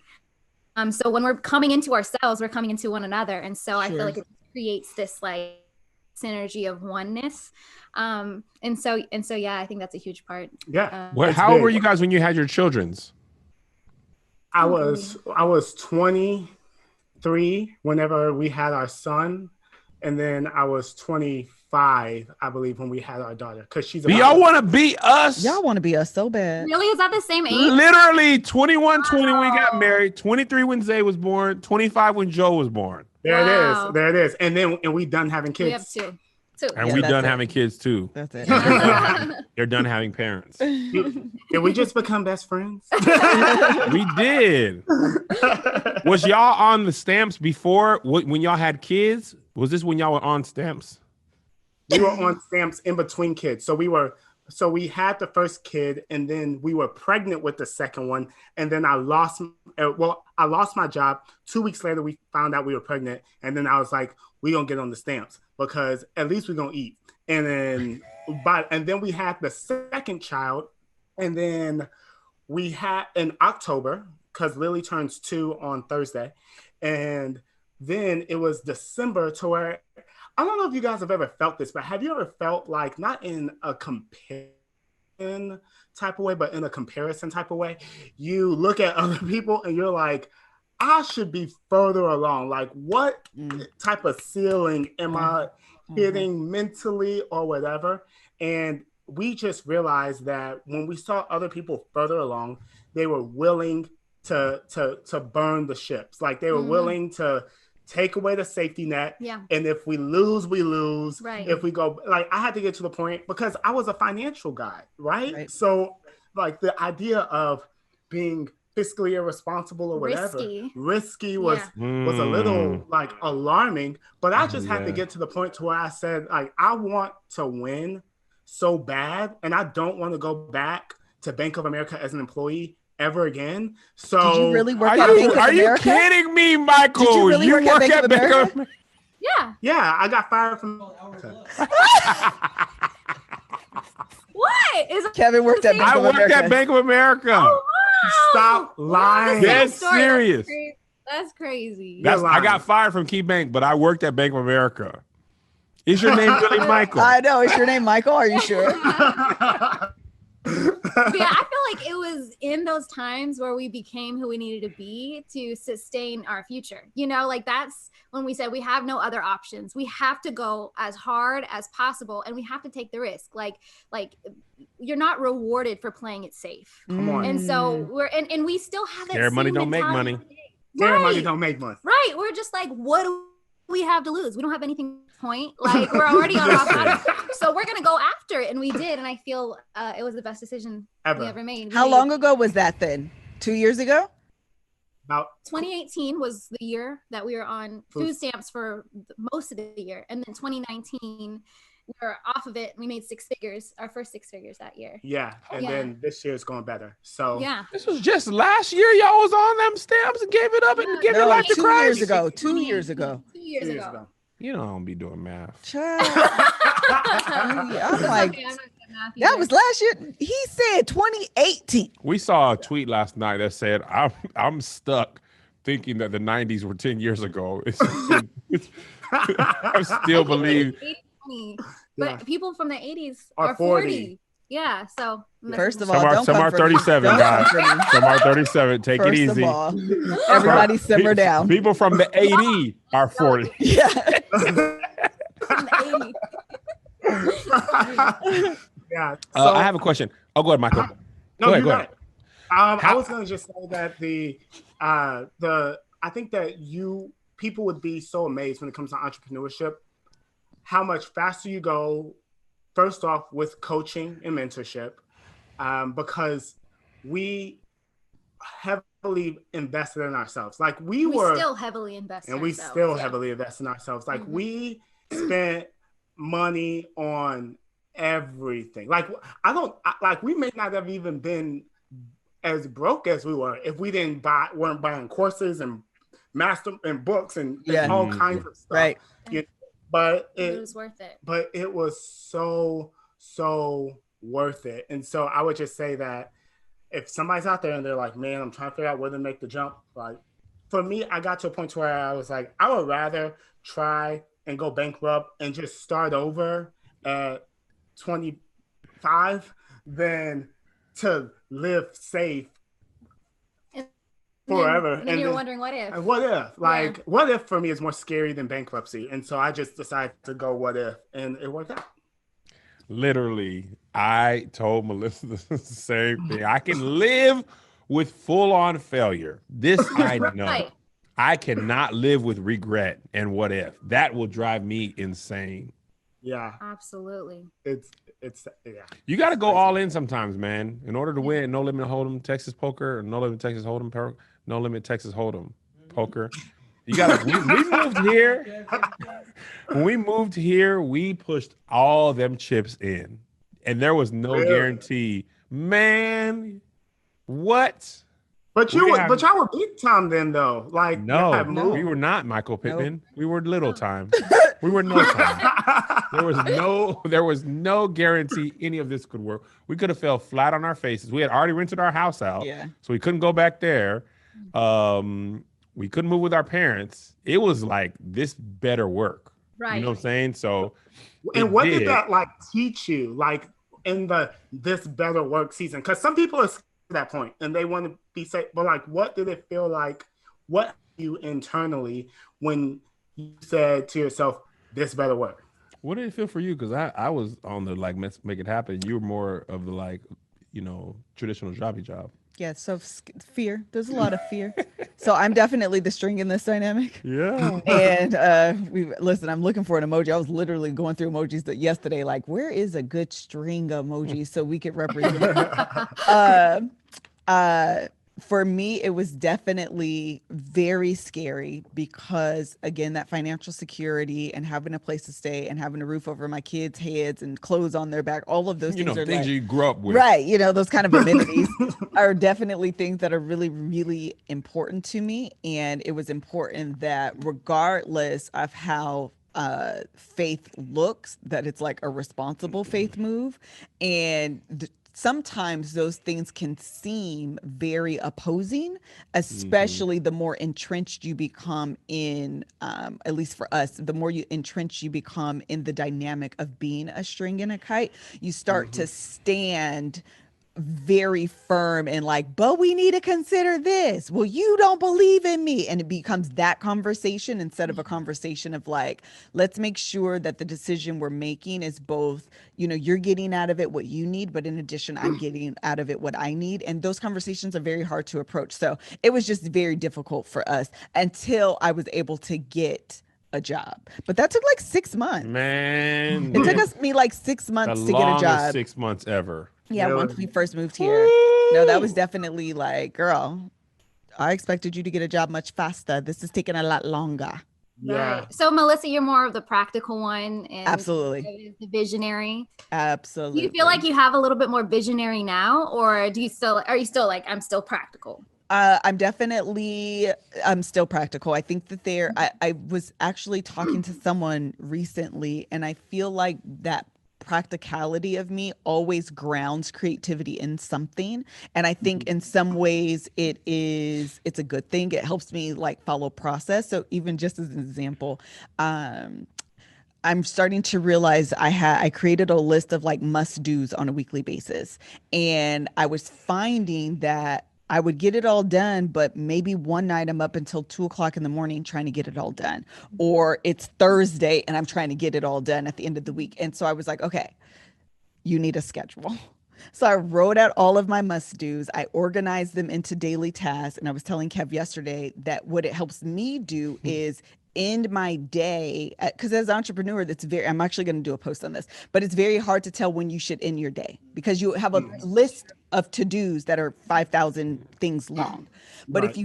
So when we're coming into ourselves, we're coming into one another. And so I feel like it creates this like synergy of oneness. And so, yeah, I think that's a huge part. Yeah. How old were you guys when you had your children's? I was 23 whenever we had our son, and then I was 25, I believe, when we had our daughter. Because she's. Do y'all want to be us? Y'all want to be us so bad. Really? Is that the same age? Literally 21, 20 when we got married, 23 when Zay was born, 25 when Joe was born. There it is. There it is. And we done having kids. We have two. And we done having kids too. That's it. They're done having parents. Did we just become best friends? We did. Was y'all on the stamps before when y'all had kids? Was this when y'all were on stamps? We were on stamps in between kids. So we had the first kid, and then we were pregnant with the second one. And then I lost my job. 2 weeks later, we found out we were pregnant. And then I was like, we're going to get on the stamps because at least we're going to eat. And then we had the second child. And then we had in October, because Lily turns 2 on Thursday. And then it was December to where, I don't know if you guys have ever felt this, but have you ever felt like, not in a comparison type of way, but in a comparison type of way, you look at other people and you're like, I should be further along. Like, what type of ceiling am I hitting mentally or whatever? And we just realized that when we saw other people further along, they were willing to burn the ships. Like, they were willing to take away the safety net. Yeah. And if we lose, we lose. Right. If we go, like, I had to get to the point because I was a financial guy, right? So, like, the idea of being fiscally irresponsible or whatever, risky was a little like alarming, but I just had to get to the point to where I said, like, I want to win so bad, and I don't want to go back to Bank of America as an employee ever again. So did you really work at Bank of America? Are you kidding me, Michael? Did you really work at Bank of America? Yeah, I got fired from. What is Kevin worked at Bank of America? I worked at Bank of America. Oh, wow. Stop lying. That's serious. That's crazy. I got fired from KeyBank, but I worked at Bank of America. Is your name really Michael? I know. Is your name Michael? Are you sure? Yeah, I feel like it was in those times where we became who we needed to be to sustain our future. You know, like that's when we said we have no other options. We have to go as hard as possible, and we have to take the risk. Like you're not rewarded for playing it safe. Come on. And so and we still have that. Scare money don't make money. Scare money don't make money. Right. We're just like, what do we have to lose? We don't have anything to point. Like, we're already on rock bottom. So we're gonna go after it, and we did. And I feel it was the best decision we ever made. How long ago was that then? 2 years ago? About 2018 was the year that we were on food stamps for most of the year, and then 2019 we were off of it. We made 6 figures, our first 6 figures that year. Yeah, and then this year is going better. So yeah, this was just last year. Y'all was on them stamps and gave it up and gave it life to 2 Christ. years ago. 2 years ago. 2 years ago. You know I don't be doing math. Child. I'm like, that was last year. He said 2018. We saw a tweet last night that said, I'm stuck thinking that the 90s were 10 years ago. I still believe. But people from the 80s are 40. Yeah, so first of all, some are 37, guys. Some are 37. Take it easy. First of all, everybody simmer down. People from the 80 are 40. Yeah. From the 80s. Yeah. I have a question. Oh, go ahead, Michael. Go ahead. I was going to just say that I think that people would be so amazed when it comes to entrepreneurship, how much faster you go. First off, with coaching and mentorship, because we heavily invested in ourselves. Like we were still heavily invested, and we still heavily invest in ourselves. Like we spent money on everything. Like we may not have even been as broke as we were if we weren't buying courses and books and all kinds of stuff. Right. But it was worth it. But it was so worth it. And so I would just say that if somebody's out there and they're like, man, I'm trying to figure out where to make the jump. Like for me, I got to a point where I was like, I would rather try and go bankrupt and just start over at 25 than to live safe forever. And then you're wondering what if. What if? Like, what if for me is more scary than bankruptcy. And so I just decided to go what if, and it worked out. Literally, I told Melissa the same thing. I can live with full-on failure. This I know. Right. I cannot live with regret and what if. That will drive me insane. Yeah. Absolutely. It's yeah. You got to go all in sometimes, man. In order to win, No Limit Hold'em Texas Poker, or No Limit Texas Hold'em, No Limit Texas Hold'em Poker. You got to. We moved here. When we moved here, we pushed all them chips in, and there was no guarantee. Man, what? But y'all were big time then, though. Like, no, we were not Michael Pittman. Nope. We were little time. We were no time. There was no guarantee any of this could work. We could have fell flat on our faces. We had already rented our house out, so we couldn't go back there. We couldn't move with our parents. It was like, this better work. Right. You know what I'm saying? So, and what did that like teach you, like in this better work season? Because some people are at that point and they want to be safe, but like, what did it feel like? What you internally when you said to yourself, "This better work"? What did it feel for you? Because I was on the like make it happen. You were more of the like, traditional job. Yeah, so fear. There's a lot of fear. So I'm definitely the string in this dynamic. Yeah. And I'm looking for an emoji. I was literally going through emojis yesterday, like, where is a good string emoji so we could represent? For me, it was definitely very scary because, again, that financial security and having a place to stay and having a roof over my kids' heads and clothes on their back, all of those things are things you grew up with. Right. Those kind of amenities are definitely things that are really, really important to me. And it was important that regardless of how faith looks, that it's like a responsible faith move. And sometimes those things can seem very opposing, especially the more entrenched you become in, at least for us, the more entrenched you become in the dynamic of being a string and a kite, you start to stand very firm and like, but we need to consider this. Well, you don't believe in me. And it becomes that conversation instead of a conversation of like, let's make sure that the decision we're making is both, you're getting out of it what you need, but in addition, I'm getting out of it what I need. And those conversations are very hard to approach. So it was just very difficult for us until I was able to get a job. But that took like 6 months. Man. It took me like 6 months to get a job. 6 months ever. Yeah, once we first moved here. No, that was definitely like, girl, I expected you to get a job much faster. This is taking a lot longer. Yeah. Right. So Melissa, you're more of the practical one, and absolutely the visionary. Absolutely. Do you feel like you have a little bit more visionary now, or are you still like, I'm still practical? I'm still practical. I think that I was actually talking to someone recently, and I feel like that practicality of me always grounds creativity in something. And I think in some ways it's a good thing. It helps me like follow process. So even just as an example, I'm starting to realize I created a list of like must-dos on a weekly basis. And I was finding that I would get it all done, but maybe one night I'm up until 2:00 in the morning trying to get it all done. Or it's Thursday and I'm trying to get it all done at the end of the week. And so I was like, okay, you need a schedule. So I wrote out all of my must-dos. I organized them into daily tasks. And I was telling Kev yesterday that what it helps me do is end my day, because as an entrepreneur, I'm actually going to do a post on this, but it's very hard to tell when you should end your day because you have a list of to-dos that are 5,000 things long. But if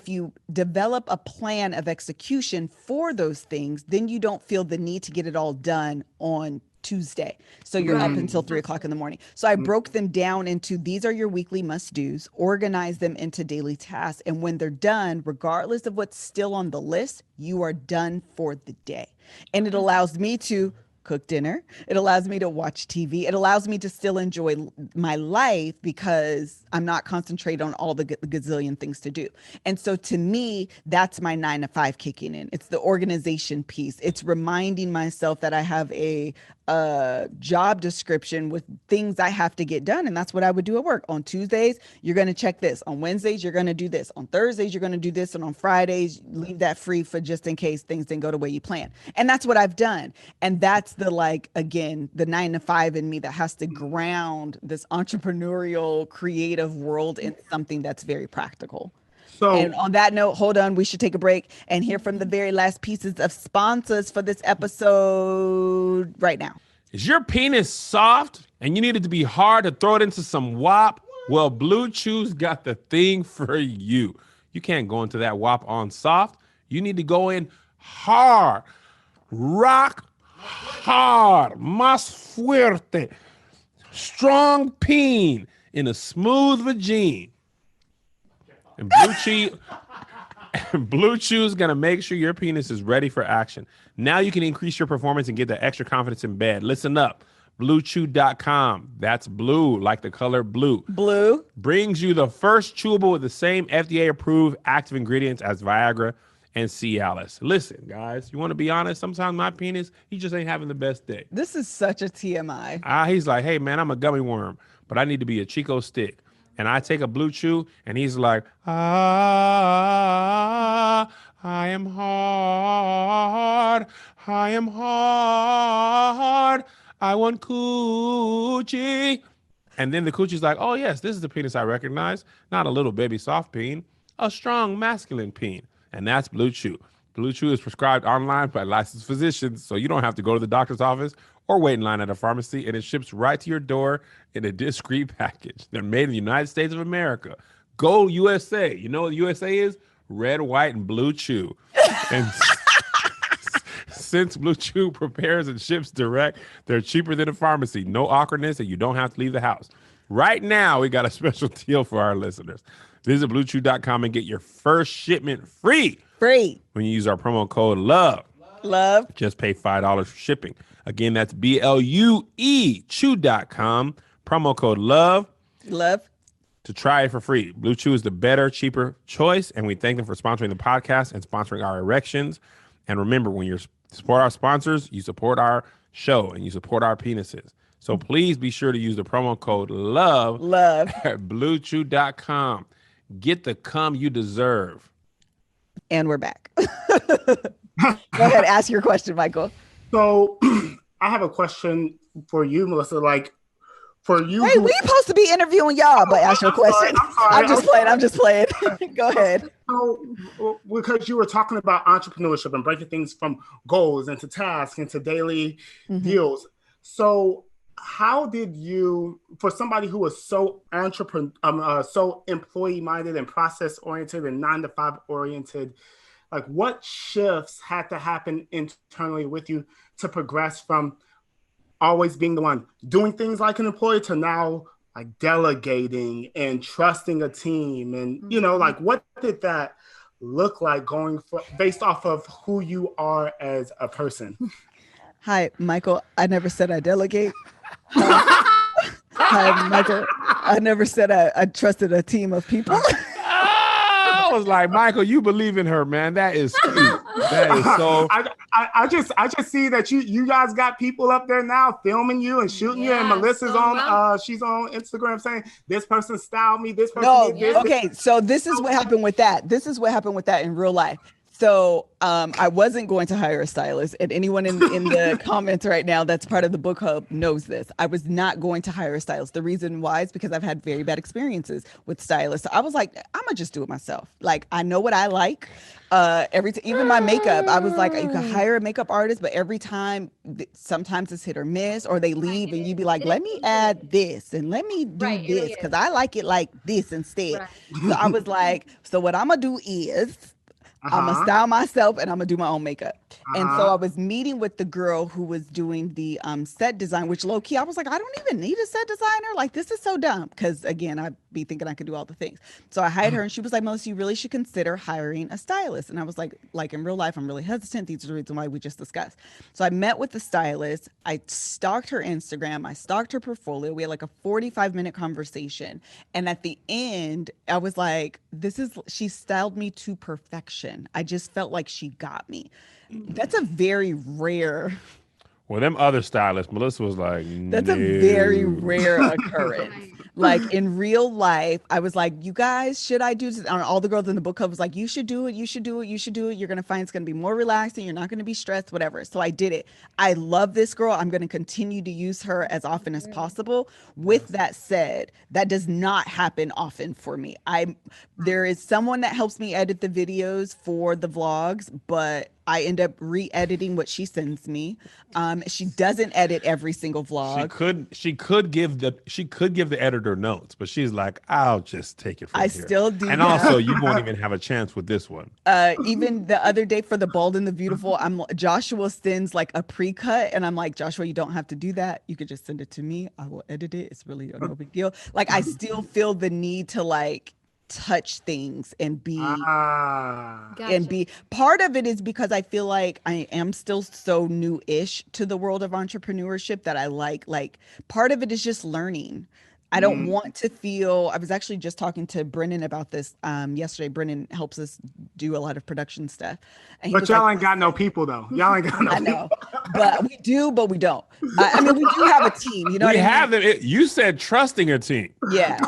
you develop a plan of execution for those things, then you don't feel the need to get it all done on Tuesday. So you're up until 3:00 in the morning. So I broke them down into, these are your weekly must-dos, organize them into daily tasks. And when they're done, regardless of what's still on the list, you are done for the day. And it allows me to cook dinner. It allows me to watch TV. It allows me to still enjoy my life because I'm not concentrated on all the gazillion things to do. And so to me, that's my 9 to 5 kicking in. It's the organization piece. It's reminding myself that I have a job description with things I have to get done. And that's what I would do at work. On Tuesdays, you're going to check this. On Wednesdays, you're going to do this. On Thursdays, you're going to do this. And on Fridays, leave that free for just in case things didn't go the way you plan. And that's what I've done. And that's the, like, again, the 9 to 5 in me that has to ground this entrepreneurial, creative world in something that's very practical. So, and on that note, hold on, we should take a break and hear from the very last pieces of sponsors for this episode right now. Is your penis soft and you need it to be hard to throw it into some WAP? Well, Blue Chew's got the thing for you. You can't go into that WAP on soft. You need to go in hard, rock hard, más fuerte, strong peen in a smooth vagine. And Blue Chew is going to make sure your penis is ready for action. Now you can increase your performance and get the extra confidence in bed. Listen up. BlueChew.com. That's blue, like the color blue. Blue. Brings you the first chewable with the same FDA-approved active ingredients as Viagra and Cialis. Listen, guys, you want to be honest? Sometimes my penis, he just ain't having the best day. This is such a TMI. He's like, hey, man, I'm a gummy worm, but I need to be a Chico stick. And I take a Blue Chew, and he's like, I am hard. I am hard. I want coochie. And then the coochie's like, oh, yes, this is the penis I recognize. Not a little baby soft peen, a strong masculine peen. And that's Blue Chew. Blue Chew is prescribed online by licensed physicians, so you don't have to go to the doctor's office or wait in line at a pharmacy, and it ships right to your door in a discreet package. They're made in the United States of America. Go USA. You know what USA is? Red, white, and Blue Chew. And since Blue Chew prepares and ships direct, they're cheaper than a pharmacy. No awkwardness, and you don't have to leave the house. Right now, we got a special deal for our listeners. Visit BlueChew.com and get your first shipment free. Free. When you use our promo code LOVE. Love. Just pay $5 for shipping. Again, that's BLUE Chew.com. Promo code LOVE. Love. To try it for free. Blue Chew is the better, cheaper choice, and we thank them for sponsoring the podcast and sponsoring our erections. And remember, when you support our sponsors, you support our show and you support our penises. So please be sure to use the promo code LOVE at BlueChew.com. Get the cum you deserve. And we're back. Go ahead, ask your question, Michael. So I have a question for you, Melissa. Like, for you. Hey, we supposed to be interviewing y'all, but ask your question. I'm just playing. Go ahead. So, because you were talking about entrepreneurship and breaking things from goals into tasks into daily deals. So how did you, for somebody who was so so employee minded and process oriented and 9 to 5 oriented, like what shifts had to happen internally with you to progress from always being the one doing things like an employee to now like delegating and trusting a team? And, you know, like what did that look like going based off of who you are as a person? Hi, Michael. I never said I delegate. Hi, Michael. I never said I trusted a team of people. I was like, Michael, you believe in her, man. That is cute. That is so. I just see that you guys got people up there now filming you and shooting you, and Melissa's on. She's on Instagram saying this person styled me. This person. Okay. So this is what happened with that. This is what happened with that in real life. So I wasn't going to hire a stylist, and anyone in the comments right now that's part of the book hub knows this. I was not going to hire a stylist. The reason why is because I've had very bad experiences with stylists. So I was like, I'm gonna just do it myself. Like I know what I like. Even my makeup, I was like, you can hire a makeup artist, but every time, sometimes it's hit or miss, or they leave, and you be like, let me add this and let me do this because I like it like this instead. So I was like, so what I'm gonna do is I'm gonna style myself and I'm gonna do my own makeup. And so I was meeting with the girl who was doing the set design, which low key, I was like, I don't even need a set designer. Like, this is so dumb. Cause again, I'd be thinking I could do all the things. So I hired her and she was like, Melissa, you really should consider hiring a stylist. And I was like in real life, I'm really hesitant. These are the reasons why we just discussed. So I met with the stylist. I stalked her Instagram. I stalked her portfolio. We had like a 45-minute conversation. And at the end, I was like, she styled me to perfection. I just felt like she got me. That's a very rare. Well, them other stylists, Melissa was like, that's a very rare occurrence. Like in real life, I was like, you guys, should I do this? And all the girls in the book club was like, you should do it. You should do it. You should do it. You're going to find it's going to be more relaxing. You're not going to be stressed, whatever. So I did it. I love this girl. I'm going to continue to use her as often as possible. With that said, that does not happen often for me. There is someone that helps me edit the videos for the vlogs, but I end up re-editing what she sends me. She doesn't edit every single vlog. She could give the editor notes, but she's like, I'll just take it from here. Still do. And that. Also, you won't even have a chance with this one. Even the other day for the Bold and the Beautiful, Joshua sends like a pre-cut, and I'm like, Joshua, you don't have to do that. You could just send it to me. I will edit it. It's really no big deal. Like, I still feel the need to like touch things and be part of it is because I feel like I am still so new-ish to the world of entrepreneurship that I like part of it is just learning. I don't want to feel, I was actually just talking to Brennan about this yesterday. Brennan helps us do a lot of production stuff. And but y'all ain't got no people though. Y'all ain't got no people. I know, but we do, but we don't. I mean, we do have a team, you know what I mean? We have them. You said trusting a team. Yeah.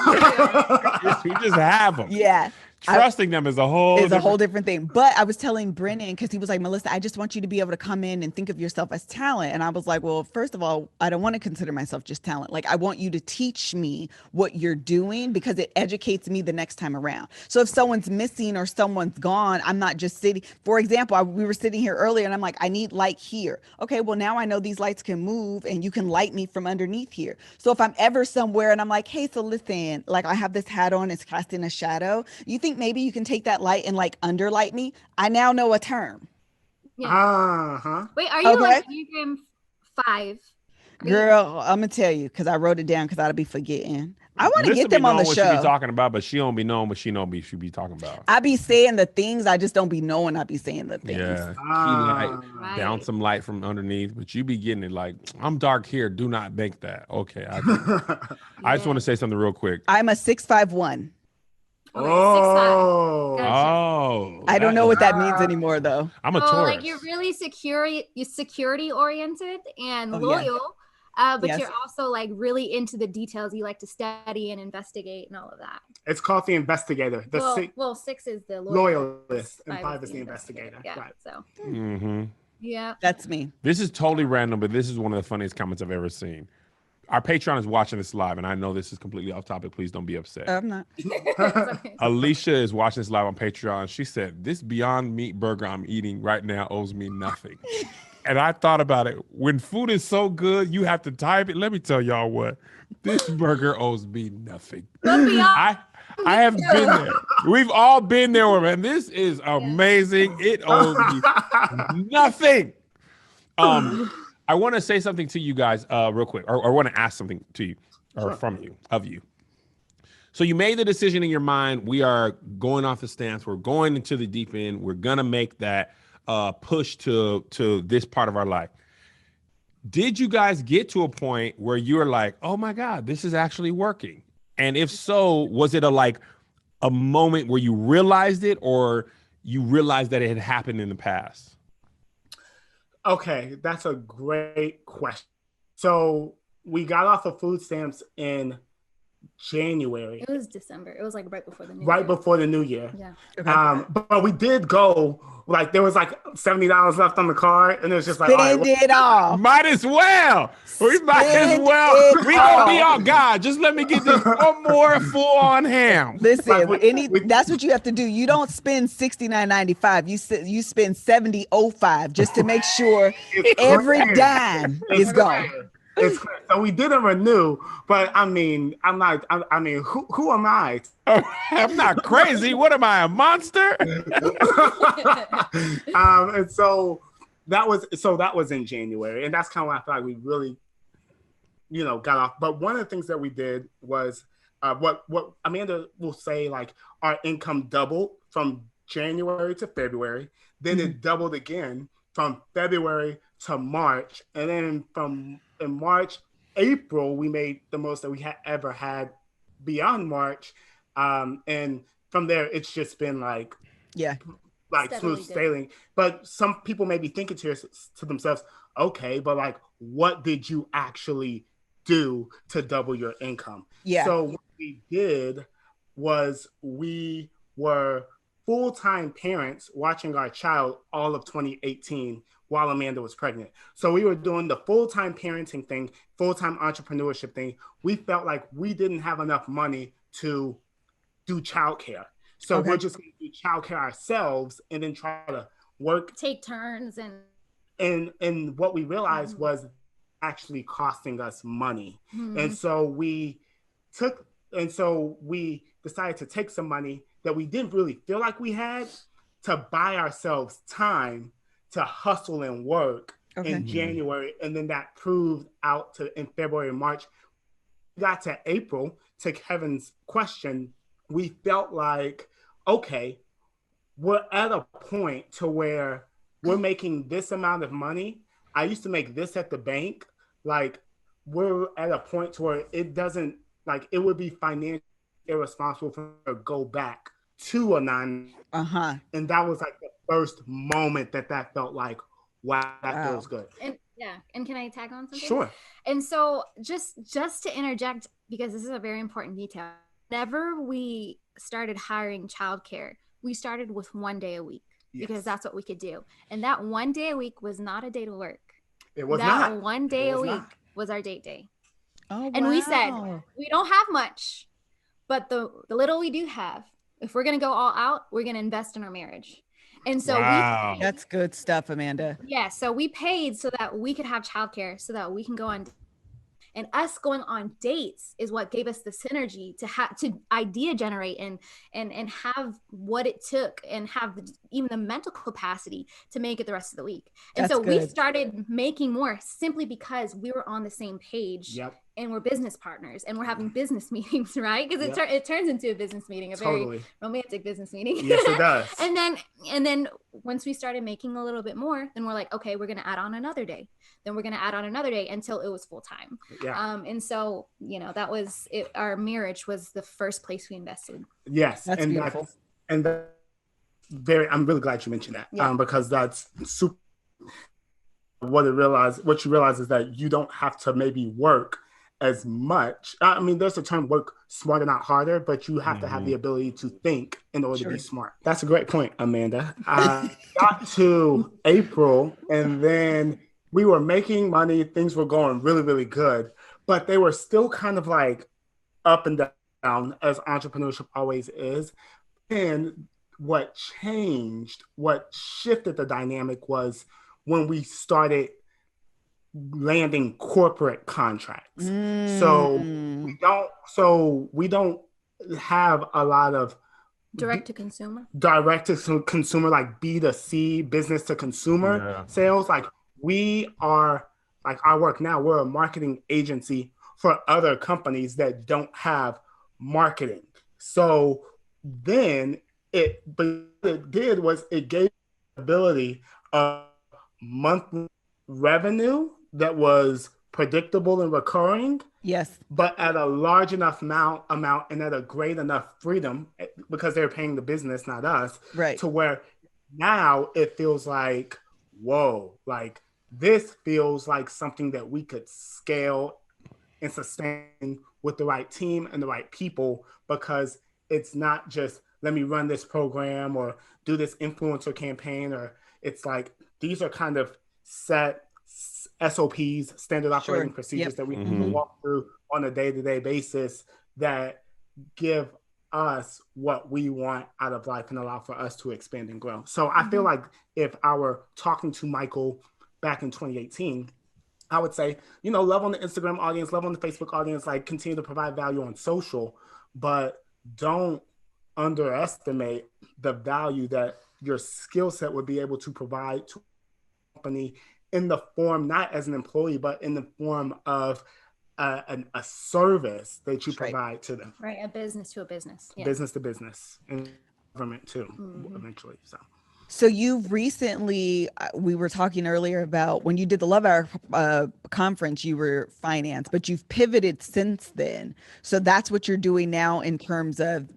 We just have them. Yeah. Trusting them is a whole different thing. But I was telling Brennan, because he was like, Melissa, I just want you to be able to come in and think of yourself as talent. And I was like, well, first of all, I don't want to consider myself just talent. Like, I want you to teach me what you're doing because it educates me the next time around. So if someone's missing or someone's gone, I'm not just sitting. For example, we were sitting here earlier and I'm like, I need light here. Okay, well, now I know these lights can move and you can light me from underneath here. So if I'm ever somewhere and I'm like, hey, so listen, like I have this hat on, it's casting a shadow. You think maybe you can take that light and like underlight me? I now know a term. Yeah. Wait, are you like Enneagram 5? Girl, I'm gonna tell you because I wrote it down because I'd be forgetting. I want to get them on the show. What she be talking about, but she don't be knowing what she be talking about. I be saying the things, I just don't be knowing I be saying the things. Yeah, light, down some light from underneath, but you be getting it like, I'm dark here, do not make that. Okay, I just want to say something real quick. I'm a 6'5". Oh, gotcha. I don't know what that means anymore, though. I'm a Taurus. Like you're really security oriented and loyal, but you're also like really into the details. You like to study and investigate and all of that. It's called the investigator. 6 is the loyalist, and 5 is the investigator. Yeah, right. So. Yeah, that's me. This is totally random, but this is one of the funniest comments I've ever seen. Our Patreon is watching this live, and I know this is completely off topic. Please don't be upset. I'm not. Alicia is watching this live on Patreon. She said, this Beyond Meat burger I'm eating right now owes me nothing. And I thought about it. When food is so good, you have to type it. Let me tell y'all what. This burger owes me nothing. I have been there. We've all been there, man. This is amazing. It owes me nothing. I want to say something to you guys real quick, or I want to ask something to you, or from you, of you. So you made the decision in your mind. We are going off the stance. We're going into the deep end. We're going to make that push to this part of our life. Did you guys get to a point where you were like, oh my God, this is actually working? And if so, was it a moment where you realized it, or you realized that it had happened in the past? Okay, that's a great question. So we got off of food stamps in January. It was December. It was like right before the new year. Right before the new year. Yeah. Okay. But we did go, like there was like $70 left on the card, and it was just like, spend it all. Might as well. We might as well. We gonna be all God. Just let me get this one more full on ham. Listen, that's what you have to do. You don't spend $69.95. You spend $70.05 just to make sure every dime is gone. It's clear. So we didn't renew, but I mean, I mean, who am I? I'm not crazy. What am I, a monster? And so that was in January, and that's kind of when I feel like we really, got off. But one of the things that we did was what Amanda will say, like our income doubled from January to February, then it doubled again from February to March, and then in March, April, we made the most that we had ever had beyond March, and from there, it's just been like Steadily smooth sailing. But some people may be thinking to themselves, okay, but like, what did you actually do to double your income? Yeah. So what we did was we were full-time parents watching our child all of 2018 while Amanda was pregnant. So we were doing the full-time parenting thing, full-time entrepreneurship thing. We felt like we didn't have enough money to do childcare. So we're just going to do childcare ourselves and then try to take turns. And what we realized was actually costing us money. And so we decided to take some money that we didn't really feel like we had to buy ourselves time to hustle and work in January. And then that proved out in February and March. We got to April, to Kevin's question, we felt like, okay, we're at a point to where we're making this amount of money. I used to make this at the bank. Like, we're at a point to where it doesn't, like, it would be financially irresponsible for her to go back to a 9. And that was like the first moment that felt like, wow, that feels good. And can I tag on something? Sure. And so just to interject, because this is a very important detail, whenever we started hiring childcare, we started with 1 day a week because that's what we could do. And that 1 day a week was not a day to work. It was not. That 1 day a week was our date day. Oh, and we said, we don't have much, but the little we do have, if we're going to go all out, we're going to invest in our marriage. And so that's good stuff, Amanda. Yeah. So we paid so that we could have childcare, so that we can go on. And us going on dates is what gave us the synergy to idea generate and have what it took and have even the mental capacity to make it the rest of the week. And so we started making more simply because we were on the same page. And we're business partners and we're having business meetings, right? Because it turns into a business meeting, a very romantic business meeting. Yes, it does. and then once we started making a little bit more, then we're like, okay, we're going to add on another day. Then we're going to add on another day until it was full time. And so, that was it. Our marriage was the first place we invested. Yes. That's beautiful. I'm really glad you mentioned that because that's super. What you realize is that you don't have to maybe work as much. I mean, there's a term, work smarter, not harder, but you have to have the ability to think in order to be smart. That's a great point, Amanda. Got to April, and then we were making money. Things were going really, really good, but they were still kind of like up and down, as entrepreneurship always is. And what shifted the dynamic was when we started landing corporate contracts. So we don't have a lot of direct to consumer, like B2C, business to consumer sales. Like, we are, like, our work now, we're a marketing agency for other companies that don't have marketing. So then it gave the ability of monthly revenue that was predictable and recurring. Yes. But at a large enough amount and at a great enough freedom, because they're paying the business, not us, right? To where now it feels like, whoa, like this feels like something that we could scale and sustain with the right team and the right people, because it's not just, let me run this program or do this influencer campaign, or it's like, these are kind of set SOPs, standard operating procedures that we can walk through on a day-to-day basis that give us what we want out of life and allow for us to expand and grow. So I feel like if I were talking to Michael back in 2018, I would say, love on the Instagram audience, love on the Facebook audience, like continue to provide value on social, but don't underestimate the value that your skill set would be able to provide to a company in the form, not as an employee, but in the form of a service that you provide to them. Right, a business to a business. Yeah. Business to business, and government too, eventually. So you've recently, we were talking earlier about when you did the Love Hour conference, you were finance, but you've pivoted since then. So that's what you're doing now in terms of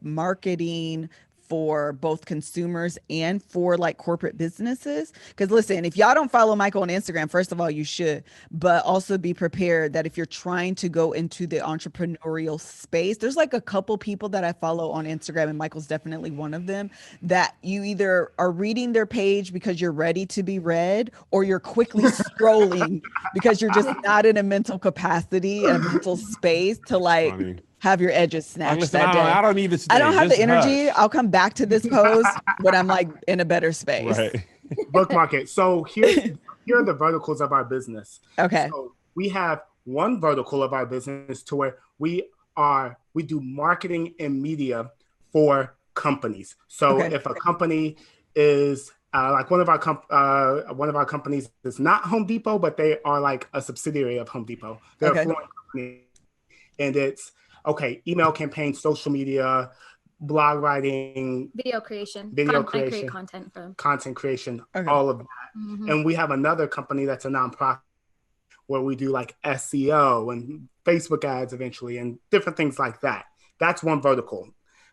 marketing for both consumers and for like corporate businesses. Because listen, if y'all don't follow Michael on Instagram, first of all, you should, but also be prepared that if you're trying to go into the entrepreneurial space, there's like a couple people that I follow on Instagram, and Michael's definitely one of them, that you either are reading their page because you're ready to be read, or you're quickly scrolling because you're just not in a mental capacity, a mental space to like have your edges snatched that day. I don't even stay. I don't have Just the energy. hush. I'll come back to this post when I'm like in a better space. Right. Bookmark it. So here are the verticals of our business. Okay. So we have one vertical of our business to where we do marketing and media for companies. So if a company is like one of our companies is not Home Depot, but they are like a subsidiary of Home Depot. They're a flooring company, and it's email campaigns, social media, blog writing, video creation, content creation, all of that. And we have another company that's a nonprofit where we do like SEO and Facebook ads eventually and different things like that. That's one vertical.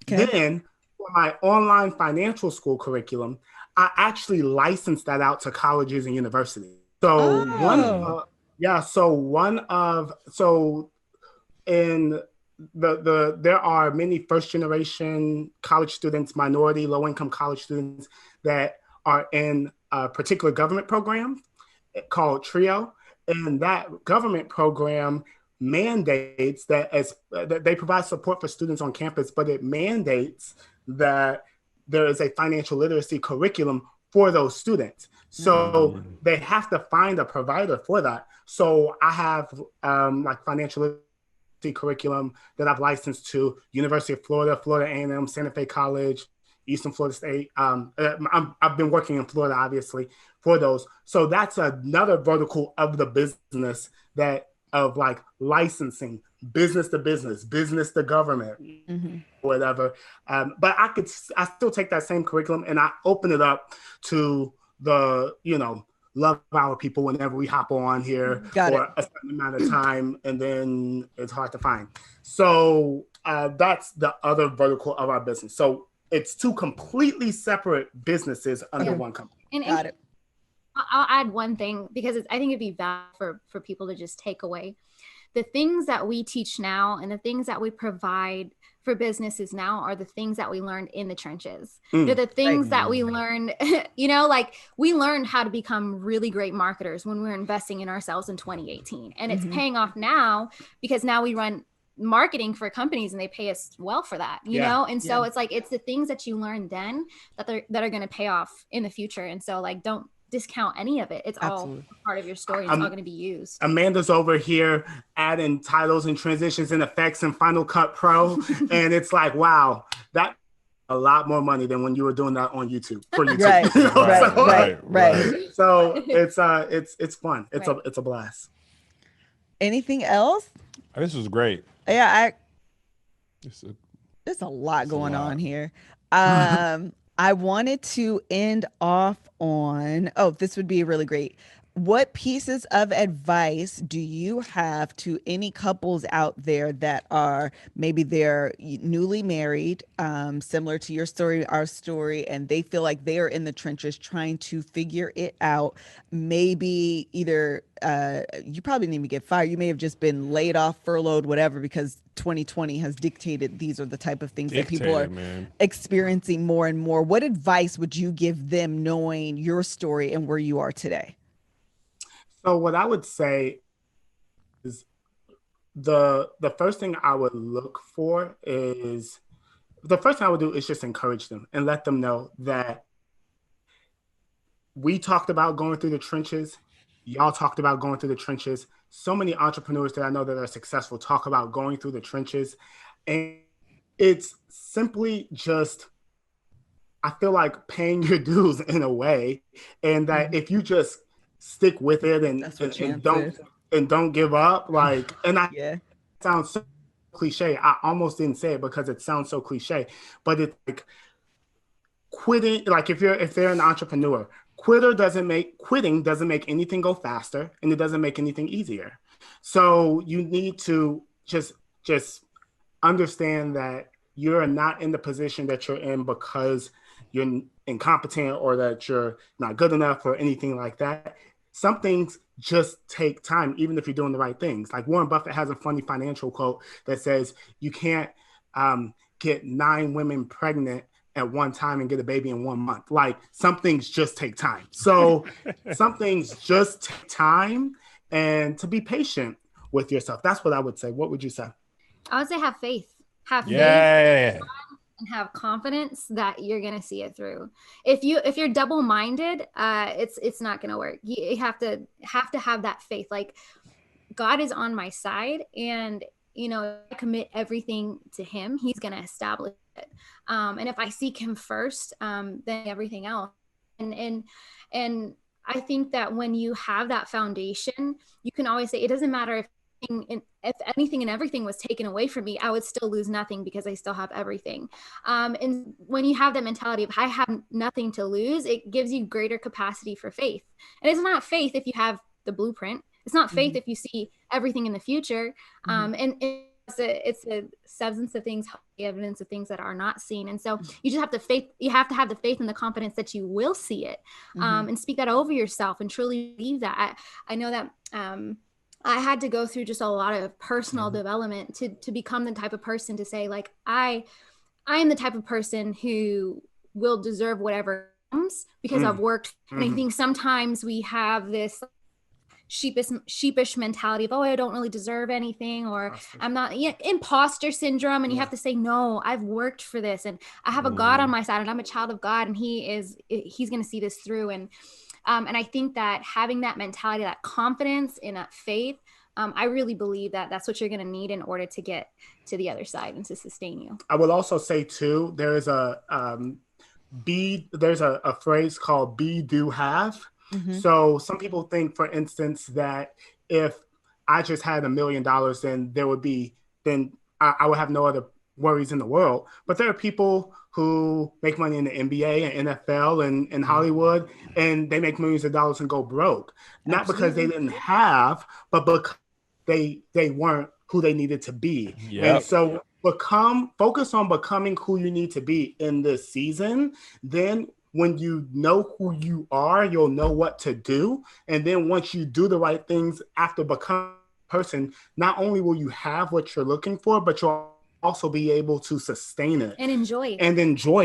Then for my online financial school curriculum, I actually licensed that out to colleges and universities. So there are many first generation college students, minority, low income college students that are in a particular government program called TRIO. And that government program mandates that that they provide support for students on campus, but it mandates that there is a financial literacy curriculum for those students. So they have to find a provider for that. So I have like financial literacy curriculum that I've licensed to University of Florida, Florida A&M, Santa Fe College, Eastern Florida State. I've been working in Florida, obviously, for those. So that's another vertical of the business that of like licensing, business to business, business to government, whatever. But I still take that same curriculum and I open it up to the, Love Hour people whenever we hop on here for a certain amount of time, and then it's hard to find. So that's the other vertical of our business. So it's two completely separate businesses under one company. Got it. I'll add one thing because I think it'd be valuable for people to just take away. The things that we teach now and the things that we provide for businesses now are the things that we learned in the trenches. They're the things that we learned, like we learned how to become really great marketers when we were investing in ourselves in 2018. And it's paying off now because now we run marketing for companies and they pay us well for that, you know? And so it's like, it's the things that you learned then that are going to pay off in the future. And so like, don't discount any of it. It's all part of your story. It's all going to be used. Amanda's over here adding titles and transitions and effects in Final Cut Pro. And it's like, wow, that a lot more money than when you were doing that on YouTube for YouTube. Right. So it's fun. It's a blast. Anything else? This was great. Yeah, there's a lot going on here. I wanted to end off on, this would be really great. What pieces of advice do you have to any couples out there that are maybe they're newly married, similar to your story, our story, and they feel like they are in the trenches trying to figure it out? Maybe either you probably didn't even get fired. You may have just been laid off, furloughed, whatever, because 2020 has dictated these are the type of things that people are experiencing more and more. What advice would you give them knowing your story and where you are today? So what I would say is the first thing I would look for is the first thing I would do is just encourage them and let them know that we talked about going through the trenches. Y'all talked about going through the trenches. So many entrepreneurs that I know that are successful talk about going through the trenches. And it's simply just, I feel like paying your dues in a way. And that if you just stick with it and don't give up, like, and I sounds so cliche. I almost didn't say it because it sounds so cliche, but it's like quitting. Like if they're an entrepreneur, quitting doesn't make anything go faster, and it doesn't make anything easier. So you need to just understand that you're not in the position that you're in because you're incompetent or that you're not good enough or anything like that. Some things just take time, even if you're doing the right things. Like Warren Buffett has a funny financial quote that says, you can't get 9 women pregnant at one time and get a baby in 1 month. Like some things just take time. So some things just take time, and to be patient with yourself. That's what I would say. What would you say? I would say have faith. Have faith. Yeah. And have confidence that you're gonna see it through. If you're double-minded, it's not gonna work. You have to have that faith. Like God is on my side, and I commit everything to Him. He's gonna establish it. And if I seek Him first, then everything else. And I think that when you have that foundation, you can always say it doesn't matter if anything and everything was taken away from me, I would still lose nothing because I still have everything. And when you have that mentality of I have nothing to lose, it gives you greater capacity for faith. And it's not faith if you have the blueprint. It's not faith if you see everything in the future. And it's a substance of things, the evidence of things that are not seen. And so you just have to have the faith and the confidence that you will see it, and speak that over yourself and truly believe that. I know that I had to go through just a lot of personal development to become the type of person to say, like, I am the type of person who will deserve whatever comes because I've worked. And I think sometimes we have this sheepish mentality of, oh, I don't really deserve anything, or I'm not, imposter syndrome. And you have to say, no, I've worked for this, and I have a God on my side, and I'm a child of God, and he's going to see this through. And I think that having that mentality, that confidence and that faith, I really believe that that's what you're going to need in order to get to the other side and to sustain you. I will also say too, there's a phrase called be, do, have. So some people think, for instance, that if I just had $1 million, then I would have no other worries in the world. But there are people who make money in the NBA and NFL and Hollywood, and they make millions of dollars and go broke. Not because they didn't have, but because they weren't who they needed to be. And so focus on becoming who you need to be in this season. Then when you know who you are, you'll know what to do. And then once you do the right things after becoming a person, not only will you have what you're looking for, but you'll also be able to sustain it and enjoy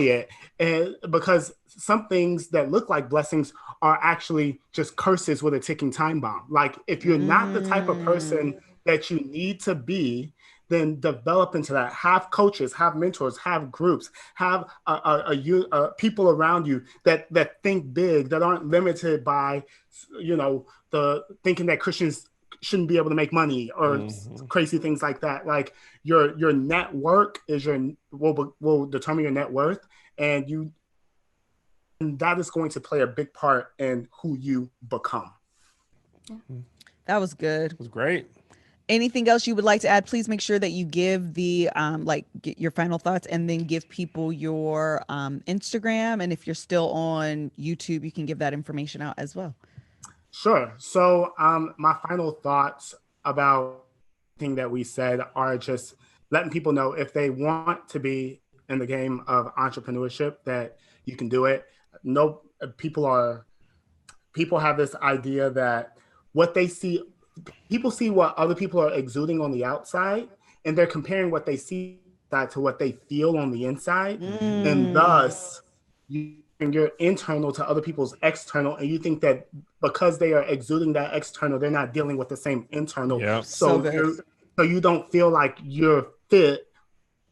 it. And because some things that look like blessings are actually just curses with a ticking time bomb. Like if you're not the type of person that you need to be, then develop into that. Have coaches, have mentors, have groups, have people around you that think big, that aren't limited by, the thinking that Christians shouldn't be able to make money or crazy things like that. Like your network will determine your net worth, and that is going to play a big part in who you become. That was good. It was great. Anything else you would like to add? Please make sure that you give get your final thoughts, and then give people your Instagram. And if you're still on YouTube, you can give that information out as well. Sure. So my final thoughts about everything that we said are just letting people know, if they want to be in the game of entrepreneurship, that you can do it. No, people have this idea that what they see, people see what other people are exuding on the outside, and they're comparing what they see to what they feel on the inside. And thus you're internal to other people's external, and you think that because they are exuding that external, they're not dealing with the same internal. Yep. So you don't feel like you're fit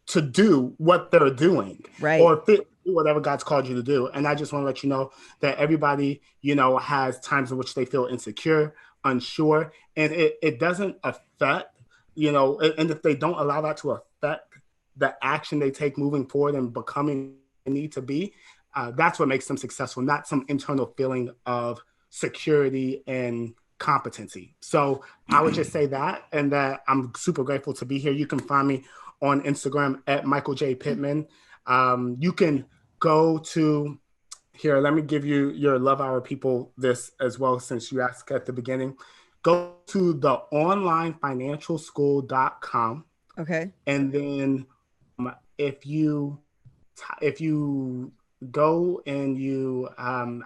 to do what they're doing, right? Or fit do whatever God's called you to do. And I just want to let you know that everybody, has times in which they feel insecure, unsure, and it doesn't affect, and if they don't allow that to affect the action they take moving forward and becoming they need to be, that's what makes them successful, not some internal feeling of security and competency. So I would just say that, and that I'm super grateful to be here. You can find me on Instagram at Michael J. Pittman. You can go to here. Let me give you your Love Hour people this as well, since you asked at the beginning. Go to the onlinefinancialschool.com. Okay. And then if you go and you I'll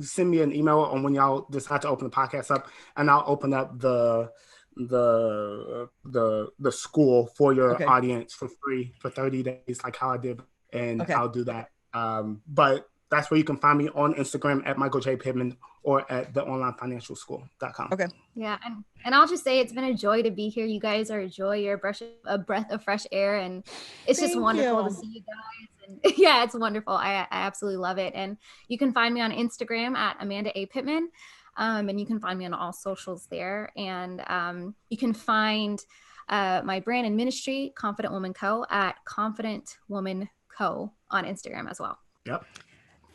send me an email on when y'all decide to open the podcast up, and I'll open up the school for your audience for free for 30 days, like how I did, and I'll do that. But that's where you can find me on Instagram at Michael J. Pittman or at theonlinefinancialschool.com. Okay. Yeah. And I'll just say it's been a joy to be here. You guys are a joy. You're a breath of fresh air. And it's just wonderful to see you guys. And yeah, it's wonderful. I absolutely love it. And you can find me on Instagram at Amanda A. Pittman. And you can find me on all socials there. And you can find my brand and ministry, Confident Woman Co., at Confident Woman Co. on Instagram as well. Yep.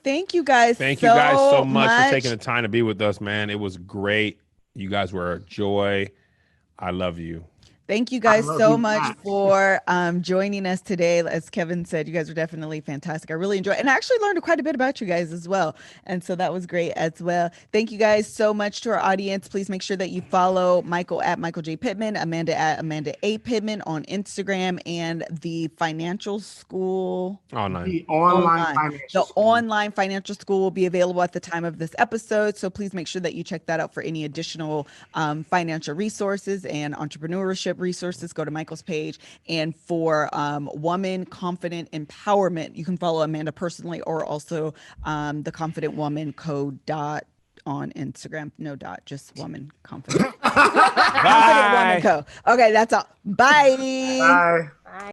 Thank you guys. Thank you guys so much for taking the time to be with us, man. It was great. You guys were a joy. I love you. Thank you guys so much for joining us today. As Kevin said, you guys were definitely fantastic. I really enjoyed it. And I actually learned quite a bit about you guys as well. And so that was great as well. Thank you guys so much to our audience. Please make sure that you follow Michael at Michael J. Pittman, Amanda at Amanda A. Pittman on Instagram, and the financial school. The online financial school will be available at the time of this episode. So please make sure that you check that out for any additional financial resources and entrepreneurship resources. Go to Michael's page. And for woman confident empowerment, you can follow Amanda personally, or also the Confident Woman Co. on Instagram. No dot, just woman confident. Confident Woman Co. Okay, that's all. Bye. Bye.